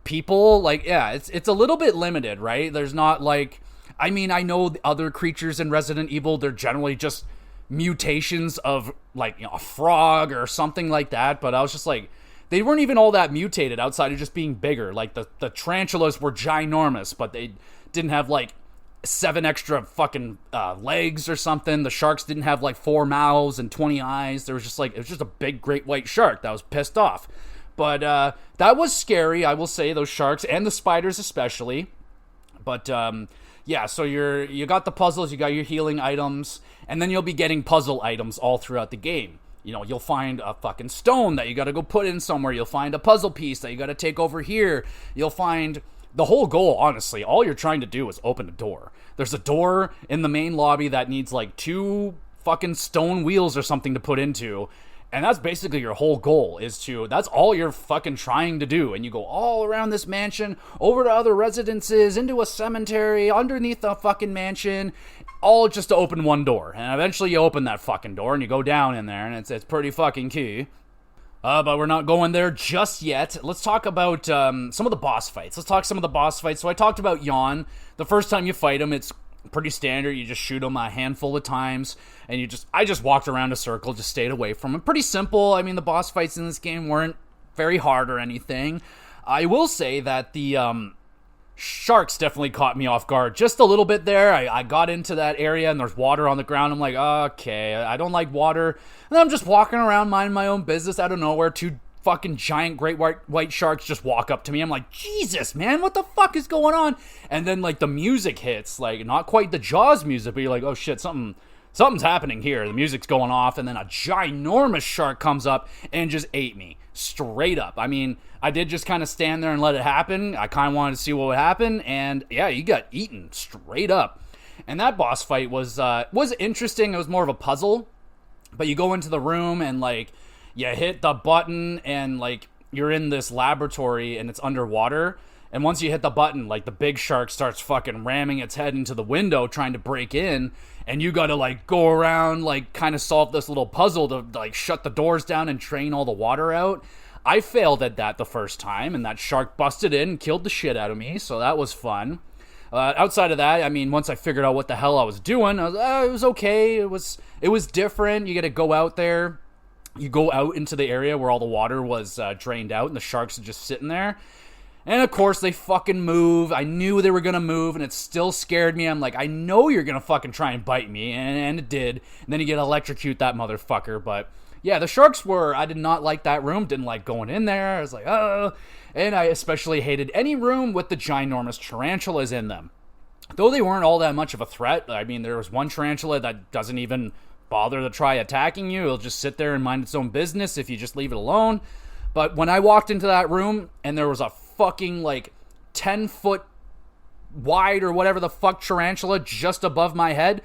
people. Like, yeah, it's a little bit limited, right? There's not like... I mean, I know the other creatures in Resident Evil, they're generally just mutations of like, a frog or something like that, but I was just like, they weren't even all that mutated outside of just being bigger. Like the tarantulas were ginormous, but they didn't have like 7 extra fucking legs or something. The sharks didn't have like 4 mouths and 20 eyes. There was just like, it was just a big great white shark that was pissed off. But that was scary, I will say, those sharks and the spiders especially. But yeah, so you got the puzzles, you got your healing items, and then you'll be getting puzzle items all throughout the game. You'll find a fucking stone that you gotta go put in somewhere. You'll find a puzzle piece that you gotta take over here. You'll find... The whole goal, honestly, all you're trying to do is open a door. There's a door in the main lobby that needs like 2 fucking stone wheels or something to put into. And that's basically your whole goal, that's all you're fucking trying to do. And you go all around this mansion, over to other residences, into a cemetery, underneath the fucking mansion, all just to open one door. And eventually you open that fucking door and you go down in there, and it's pretty fucking key. But we're not going there just yet. Let's talk about some of the boss fights. So I talked about Yawn. The first time you fight him, it's pretty standard. You just shoot him a handful of times, and I just walked around a circle, just stayed away from him. Pretty simple. I mean, the boss fights in this game weren't very hard or anything. I will say that the sharks definitely caught me off guard just a little bit there. I got into that area and there's water on the ground. I'm like, okay, I don't like water. And then I'm just walking around minding my own business out of nowhere. 2 fucking giant great white sharks just walk up to me. I'm like, Jesus, man, what the fuck is going on? And then like the music hits, like not quite the Jaws music, but you're like, oh shit, something's happening here. The music's going off, and then a ginormous shark comes up and just ate me straight up. I mean, I did just kind of stand there and let it happen. I kind of wanted to see what would happen, and yeah, you got eaten straight up. And that boss fight was interesting. It was more of a puzzle, but you go into the room and like you hit the button, and like you're in this laboratory and it's underwater. And once you hit the button, like the big shark starts fucking ramming its head into the window trying to break in, and you gotta like go around, like kind of solve this little puzzle to like shut the doors down and drain all the water out. I failed at that the first time, and that shark busted in and killed the shit out of me, so that was fun. Outside of that, I mean, once I figured out what the hell I was doing, it was okay. It was different. You gotta go out there. You go out into the area where all the water was drained out, and the sharks are just sitting there. And of course, they fucking move. I knew they were gonna move, and it still scared me. I'm like, I know you're gonna fucking try and bite me, and it did. And then you get electrocute that motherfucker. But yeah, the sharks I did not like that room. Didn't like going in there. I was like, oh. And I especially hated any room with the ginormous tarantulas in them. Though they weren't all that much of a threat. I mean, there was one tarantula that doesn't even bother to try attacking you. It'll just sit there and mind its own business if you just leave it alone. But when I walked into that room and there was a fucking like 10-foot wide or whatever the fuck tarantula just above my head,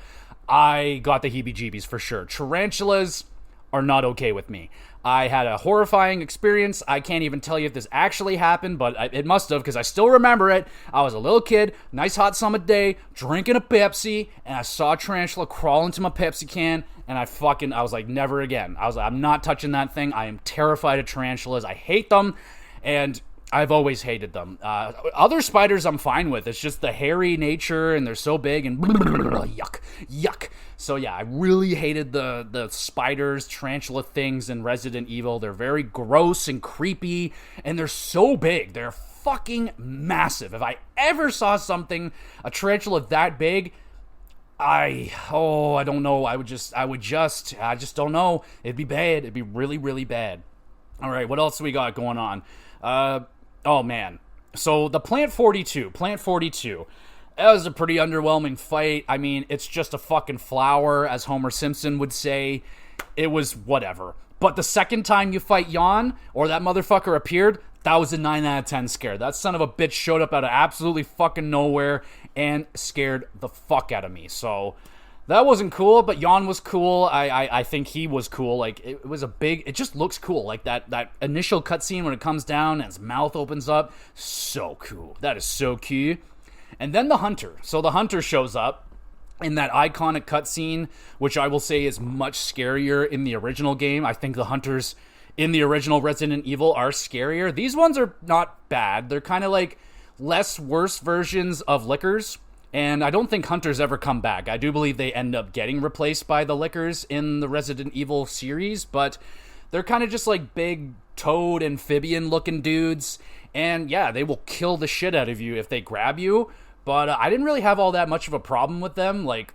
I got the heebie-jeebies for sure. Tarantulas are not okay with me. I had a horrifying experience. I can't even tell you if this actually happened, but it must have, because I still remember it. I was a little kid, nice hot summer day, drinking a Pepsi, and I saw a tarantula crawl into my Pepsi can, and I was like, never again. I was like, I'm not touching that thing. I am terrified of tarantulas. I hate them, and I've always hated them. Other spiders I'm fine with. It's just the hairy nature, and they're so big, and yuck. So yeah, I really hated the spiders, tarantula things in Resident Evil. They're very gross and creepy, and they're so big. They're fucking massive. If I ever saw a tarantula that big, I don't know. I just don't know. It'd be bad. It'd be really, really bad. All right, what else do we got going on? Oh man. So the Plant 42. That was a pretty underwhelming fight. I mean, it's just a fucking flower, as Homer Simpson would say. It was whatever. But the second time you fight Jan, or that motherfucker appeared, that was a 9 out of 10 scare. That son of a bitch showed up out of absolutely fucking nowhere and scared the fuck out of me. So that wasn't cool, but Jan was cool. I think he was cool. Like, it was it just looks cool. Like, that initial cutscene when it comes down and his mouth opens up. So cool. That is so cute. And then the Hunter. So the Hunter shows up in that iconic cutscene, which I will say is much scarier in the original game. I think the Hunters in the original Resident Evil are scarier. These ones are not bad. They're kind of like less worse versions of Lickers. And I don't think Hunters ever come back. I do believe they end up getting replaced by the Lickers in the Resident Evil series, but they're kind of just like big toad amphibian looking dudes. And yeah, they will kill the shit out of you if they grab you. But I didn't really have all that much of a problem with them. Like,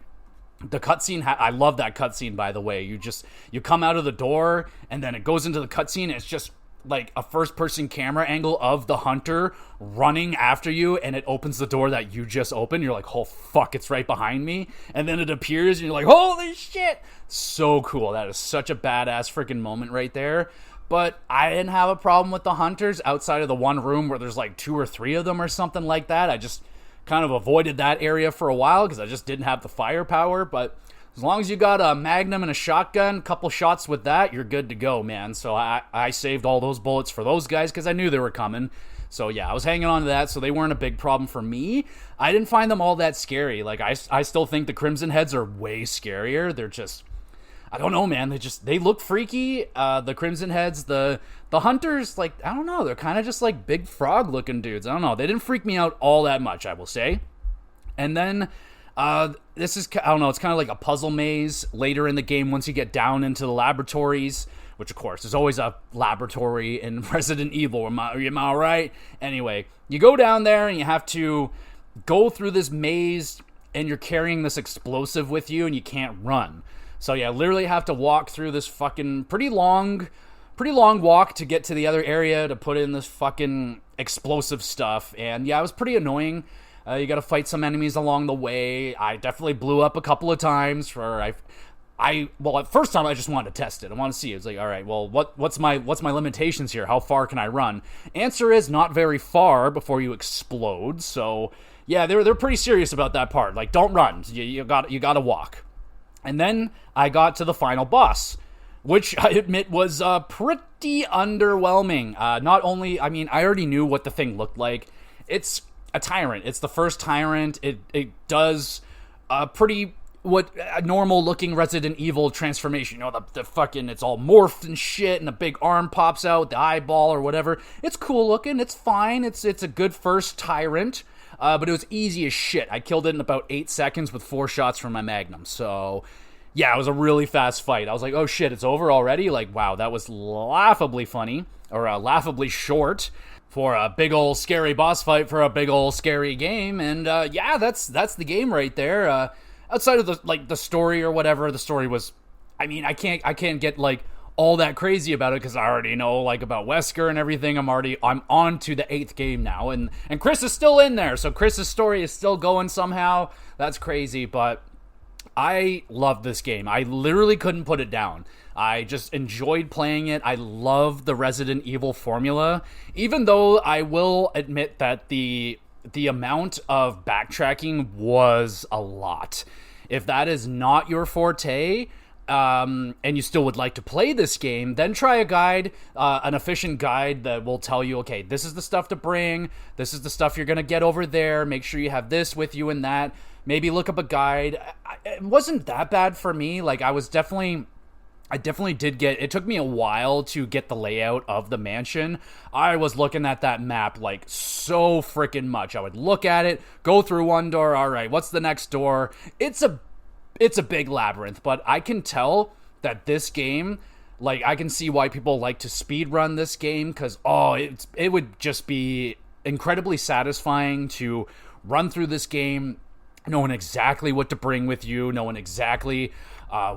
the cutscene, I love that cutscene, by the way. You come out of the door, and then it goes into the cutscene, and it's just like a first-person camera angle of the Hunter running after you, and it opens the door that you just opened. You're like, oh, fuck, it's right behind me. And then it appears, and you're like, holy shit! So cool. That is such a badass freaking moment right there. But I didn't have a problem with the Hunters outside of the one room where there's like 2 or 3 of them or something like that. I just kind of avoided that area for a while because I just didn't have the firepower. But as long as you got a Magnum and a shotgun, a couple shots with that, you're good to go, man. So I saved all those bullets for those guys because I knew they were coming. So yeah, I was hanging on to that, so they weren't a big problem for me. I didn't find them all that scary. Like, I still think the Crimson Heads are way scarier. They're just, I don't know, man. They look freaky. The Crimson Heads, the Hunters, like, I don't know. They're kind of just like big frog-looking dudes. I don't know. They didn't freak me out all that much, I will say. And then this is, I don't know, it's kind of like a puzzle maze later in the game once you get down into the laboratories, which, of course, there's always a laboratory in Resident Evil. Am I right? Anyway, you go down there and you have to go through this maze, and you're carrying this explosive with you, and you can't run. So yeah, literally have to walk through this fucking pretty long walk to get to the other area to put in this fucking explosive stuff. And yeah, it was pretty annoying. You gotta fight some enemies along the way. I definitely blew up a couple of times well, at first time I just wanted to test it. I want to see. It's like, all right, well, what's my limitations here? How far can I run? Answer is not very far before you explode. So yeah, they're pretty serious about that part. Like, don't run. You gotta walk. And then I got to the final boss, which I admit was pretty underwhelming. Not only, I mean, I already knew what the thing looked like. It's a tyrant. It's the first tyrant. It does a normal looking Resident Evil transformation. You know, the fucking, it's all morphed and shit, and a big arm pops out, the eyeball or whatever. It's cool looking. It's fine. It's a good first tyrant. But it was easy as shit. I killed it in about 8 seconds with 4 shots from my Magnum. So yeah, it was a really fast fight. I was like, oh shit, it's over already? Like, wow, that was laughably funny, or laughably short for a big old scary boss fight for a big old scary game. And yeah, that's the game right there. Outside of the story or whatever, the story was, I mean, I can't get like all that crazy about it because I already know like about Wesker and everything. I'm on to the 8th game now, and Chris is still in there, so Chris's story is still going somehow. That's crazy, but I love this game. I literally couldn't put it down. I just enjoyed playing it. I love the Resident Evil formula, even though I will admit that the amount of backtracking was a lot. If that is not your forte, and you still would like to play this game, then try a guide, an efficient guide that will tell you, okay, this is the stuff to bring, this is the stuff you're going to get over there, make sure you have this with you and that. Maybe look up a guide. It wasn't that bad for me. Like, I definitely did get, it took me a while to get the layout of the mansion. I was looking at that map like so freaking much. I would look at it, go through one door, all right, what's the next door? It's a big labyrinth, but I can tell that this game, like, I can see why people like to speedrun this game, because, it would just be incredibly satisfying to run through this game knowing exactly what to bring with you, knowing exactly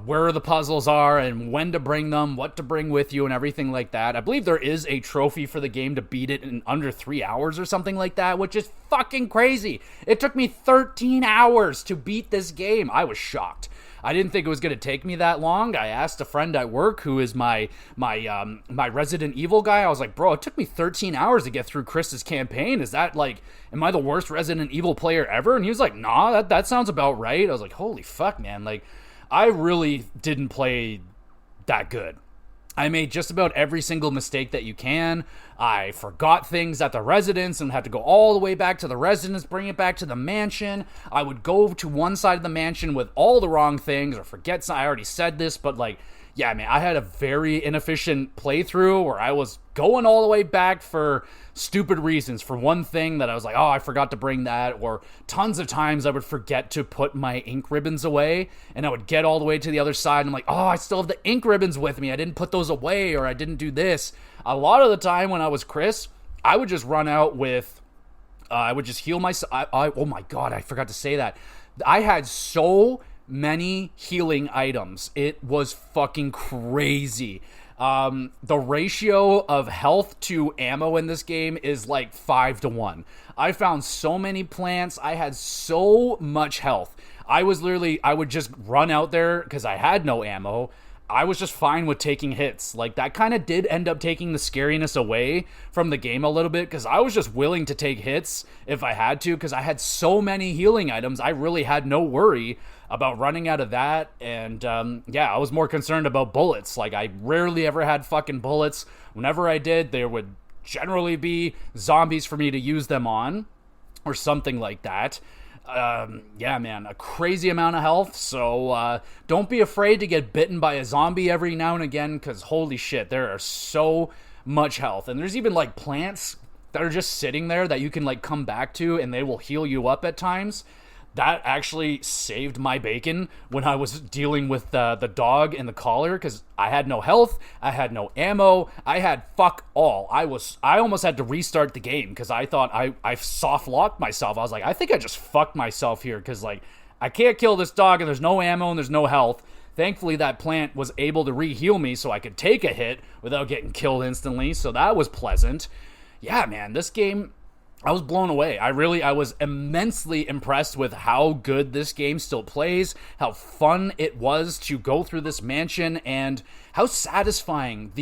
where the puzzles are and when to bring them, what to bring with you, and everything like that. I believe there is a trophy for the game to beat it in under 3 hours or something like that, which is fucking crazy. It took me 13 hours to beat this game. I was shocked. I didn't think it was going to take me that long. I asked a friend at work who is my Resident Evil guy. I was like, bro, it took me 13 hours to get through Chris's campaign. Is that like, am I the worst Resident Evil player ever? And he was like, nah, that sounds about right. I was like, holy fuck, man. Like, I really didn't play that good. I made just about every single mistake that you can. I forgot things at the residence and had to go all the way back to the residence, bring it back to the mansion. I would go to one side of the mansion with all the wrong things or forget some. I already said this, but like, yeah, man, I had a very inefficient playthrough where I was going all the way back for stupid reasons. For one thing that I was like, oh, I forgot to bring that. Or tons of times I would forget to put my ink ribbons away, and I would get all the way to the other side and I'm like, oh, I still have the ink ribbons with me. I didn't put those away, or I didn't do this. A lot of the time when I was Chris, I would just run out with, I would just heal myself. Oh my God, I forgot to say that. I had so many healing items. It was fucking crazy. The ratio of health to ammo in this game is like 5-1. I found so many plants. I had so much health. I would just run out there because I had no ammo. I was just fine with taking hits. Like, that kind of did end up taking the scariness away from the game a little bit, because I was just willing to take hits if I had to, because I had so many healing items. I really had no worry about running out of that. And I was more concerned about bullets. Like, I rarely ever had fucking bullets. Whenever I did, there would generally be zombies for me to use them on, or something like that. Man, a crazy amount of health. So don't be afraid to get bitten by a zombie every now and again, because holy shit, there are so much health. And there's even like plants that are just sitting there that you can like come back to, and they will heal you up at times. That actually saved my bacon when I was dealing with the dog and the collar, because I had no health, I had no ammo, I had fuck all. I almost had to restart the game because I thought I soft locked myself. I was like, I think I just fucked myself here, because like, I can't kill this dog and there's no ammo and there's no health. Thankfully, that plant was able to re-heal me so I could take a hit without getting killed instantly, so that was pleasant. Yeah, man, this game, I was blown away. I was immensely impressed with how good this game still plays, how fun it was to go through this mansion, and how satisfying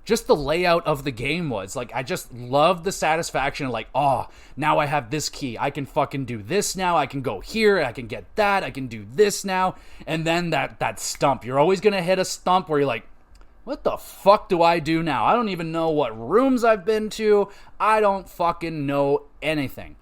just the layout of the game was. Like, I just loved the satisfaction of like, oh, now I have this key. I can fucking do this now. I can go here. I can get that. I can do this now. And then that stump. You're always going to hit a stump where you're like, what the fuck do I do now? I don't even know what rooms I've been to. I don't fucking know anything.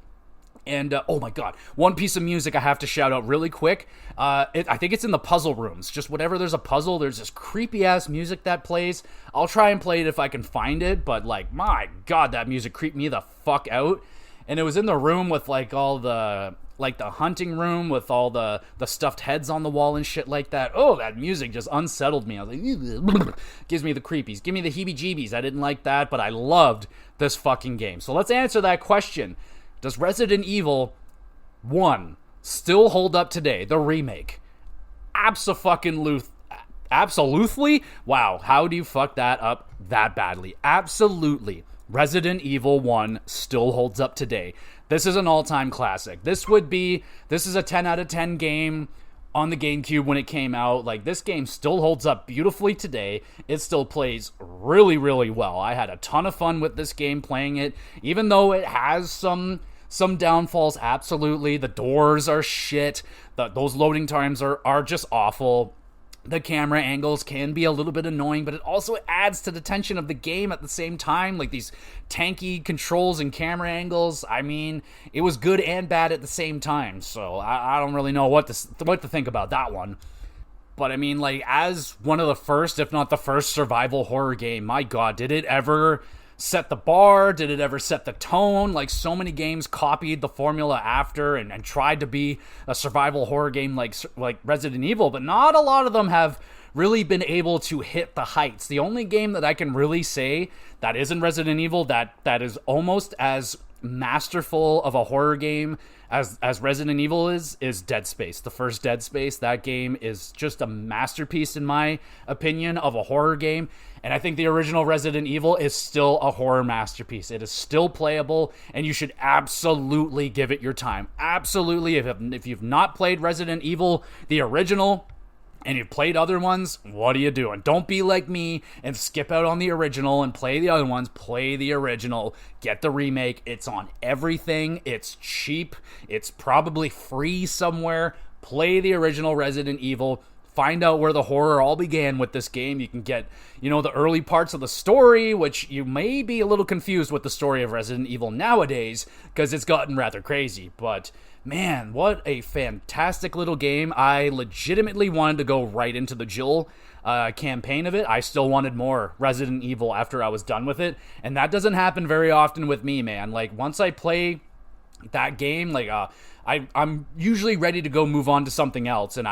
And, oh my God, one piece of music I have to shout out really quick. I think it's in the puzzle rooms. Just whenever there's a puzzle, there's this creepy-ass music that plays. I'll try and play it if I can find it, but, like, my God, that music creeped me the fuck out. And it was in the room with, like, all the, like, the hunting room with all the stuffed heads on the wall and shit like that. Oh, that music just unsettled me. I was like, gives me the creepies. Give me the heebie-jeebies. I didn't like that, but I loved this fucking game. So let's answer that question. Does Resident Evil 1 still hold up today? The remake. Absolutely? Wow, how do you fuck that up that badly? Absolutely. Resident Evil 1 still holds up today. This is an all-time classic. This is a 10 out of 10 game on the GameCube when it came out. Like, this game still holds up beautifully today. It still plays really, really well. I had a ton of fun with this game playing it, even though it has some downfalls. Absolutely. The doors are shit. Those loading times are just awful. the camera angles can be a little bit annoying, but it also adds to the tension of the game at the same time. Like these tanky controls and camera angles. I mean, it was good and bad at the same time. So I don't really know what to think about that one. But I mean, like, as one of the first, if not the first survival horror game, my God, did it ever set the bar? Did it ever set the tone? Like, so many games copied the formula after and tried to be a survival horror game like Resident Evil, but not a lot of them have really been able to hit the heights. The only game that I can really say that isn't Resident Evil that is almost as masterful of a horror game as Resident Evil is Dead Space. The first Dead Space, that game is just a masterpiece in my opinion of a horror game. And I think the original Resident Evil is still a horror masterpiece. It is still playable, and you should absolutely give it your time. Absolutely. If you've not played Resident Evil, the original, and you've played other ones, what are you doing? Don't be like me and skip out on the original and play the other ones. Play the original. Get the remake. It's on everything. It's cheap. It's probably free somewhere. Play the original Resident Evil. Find out where the horror all began with this game. You can get, the early parts of the story, which you may be a little confused with the story of Resident Evil nowadays, because it's gotten rather crazy. But, man, what a fantastic little game. I legitimately wanted to go right into the Jill campaign of it. I still wanted more Resident Evil after I was done with it, and that doesn't happen very often with me, man. Like, once I play that game, like, I'm usually ready to go move on to something else, and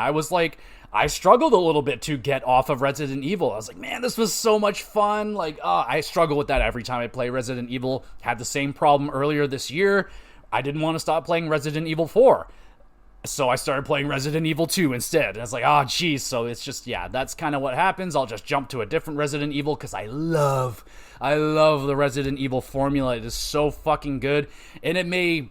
I struggled a little bit to get off of Resident Evil. I was like, man, this was so much fun. Like, I struggle with that every time I play Resident Evil. Had the same problem earlier this year. I didn't want to stop playing Resident Evil 4. So I started playing Resident Evil 2 instead. And I was like, geez. So it's just, that's kind of what happens. I'll just jump to a different Resident Evil because I love the Resident Evil formula. It is so fucking good. And it may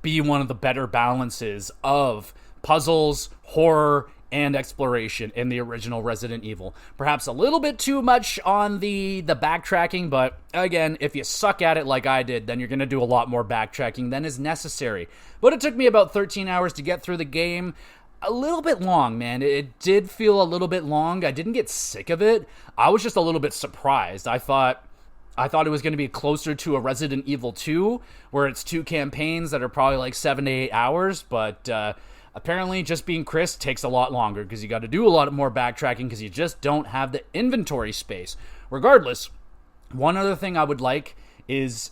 be one of the better balances of puzzles, horror, and exploration in the original Resident Evil. Perhaps a little bit too much on the backtracking, but again, if you suck at it like I did, then you're going to do a lot more backtracking than is necessary. But it took me about 13 hours to get through the game. A little bit long, man. It did feel a little bit long. I didn't get sick of it. I was just a little bit surprised. I thought it was going to be closer to a Resident Evil 2, where it's 2 campaigns that are probably like 7 to 8 hours, but apparently, just being Chris takes a lot longer because you got to do a lot more backtracking because you just don't have the inventory space. Regardless, one other thing I would like is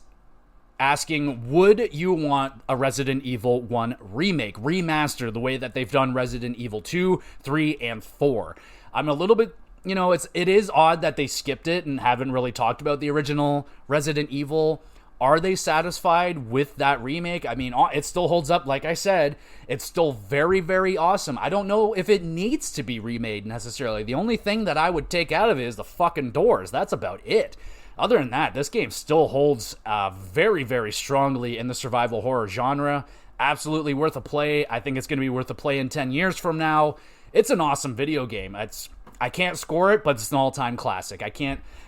asking, would you want a Resident Evil 1 remake, remaster, the way that they've done Resident Evil 2, 3, and 4? I'm a little bit, it is odd that they skipped it and haven't really talked about the original Resident Evil. Are they satisfied with that remake? I mean, it still holds up. Like I said, it's still very, very awesome. I don't know if it needs to be remade necessarily. The only thing that I would take out of it is the fucking doors. That's about it. Other than that, this game still holds very, very strongly in the survival horror genre. Absolutely worth a play. I think it's going to be worth a play in 10 years from now. It's an awesome video game. I can't score it, but it's an all-time classic.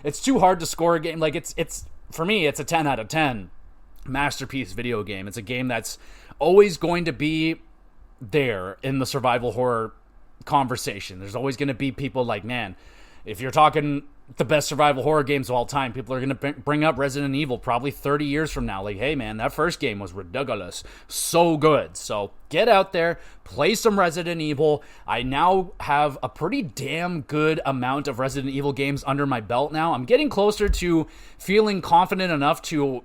It's too hard to score a game. Like, it's for me, it's a 10 out of 10 masterpiece video game. It's a game that's always going to be there in the survival horror conversation. There's always going to be people like, man, if you're talking the best survival horror games of all time, people are going to bring up Resident Evil probably 30 years from now. Like, hey, man, that first game was ridiculous. So good. So get out there, play some Resident Evil. I now have a pretty damn good amount of Resident Evil games under my belt now. I'm getting closer to feeling confident enough to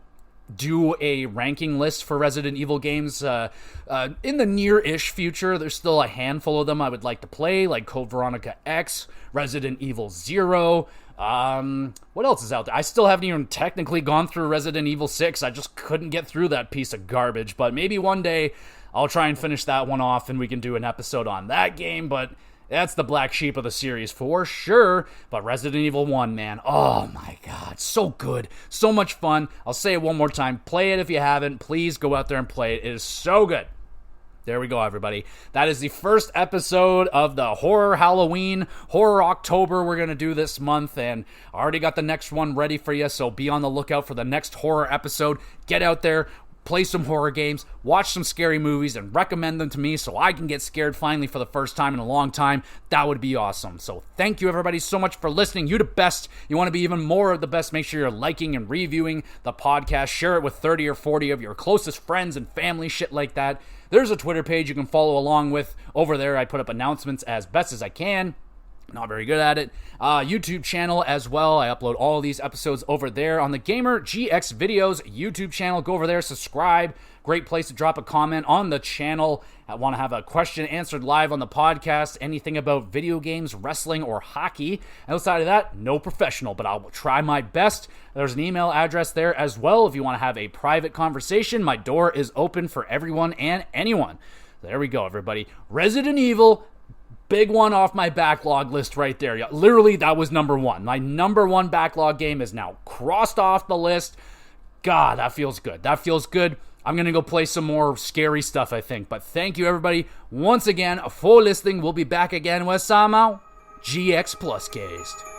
do a ranking list for Resident Evil games in the near-ish future. There's still a handful of them I would like to play, like Code Veronica X, Resident Evil 0. What else is out there? I still haven't even technically gone through Resident Evil 6. I just couldn't get through that piece of garbage, but maybe one day I'll try and finish that one off and we can do an episode on that game, but that's the black sheep of the series for sure. But Resident Evil 1, man, oh my god, so good, so much fun. I'll say it one more time, play it if you haven't. Please go out there and play it. It is so good. There we go, everybody. That is the first episode of the Horror Halloween, Horror October we're going to do this month, and I already got the next one ready for you, so be on the lookout for the next horror episode. Get out there, play some horror games, watch some scary movies, and recommend them to me so I can get scared finally for the first time in a long time. That would be awesome. So thank you everybody so much for listening. You're the best. You want to be even more of the best, make sure you're liking and reviewing the podcast. Share it with 30 or 40 of your closest friends and family, shit like that. There's a Twitter page you can follow along with. Over there, I put up announcements as best as I can. Not very good at it. YouTube channel as well. I upload all of these episodes over there on the Gamer GX Videos YouTube channel. Go over there, subscribe. Great place to drop a comment on the channel. I want to have a question answered live on the podcast. Anything about video games, wrestling, or hockey. Outside of that, no professional, but I'll try my best. There's an email address there as well. If you want to have a private conversation, my door is open for everyone and anyone. There we go, everybody. Resident Evil. Big one off my backlog list right there. Yeah, literally, that was number one. My number one backlog game is now crossed off the list. God, that feels good. That feels good. I'm going to go play some more scary stuff, I think. But thank you, everybody, once again for listening. We'll be back again with some GX Plus Cast.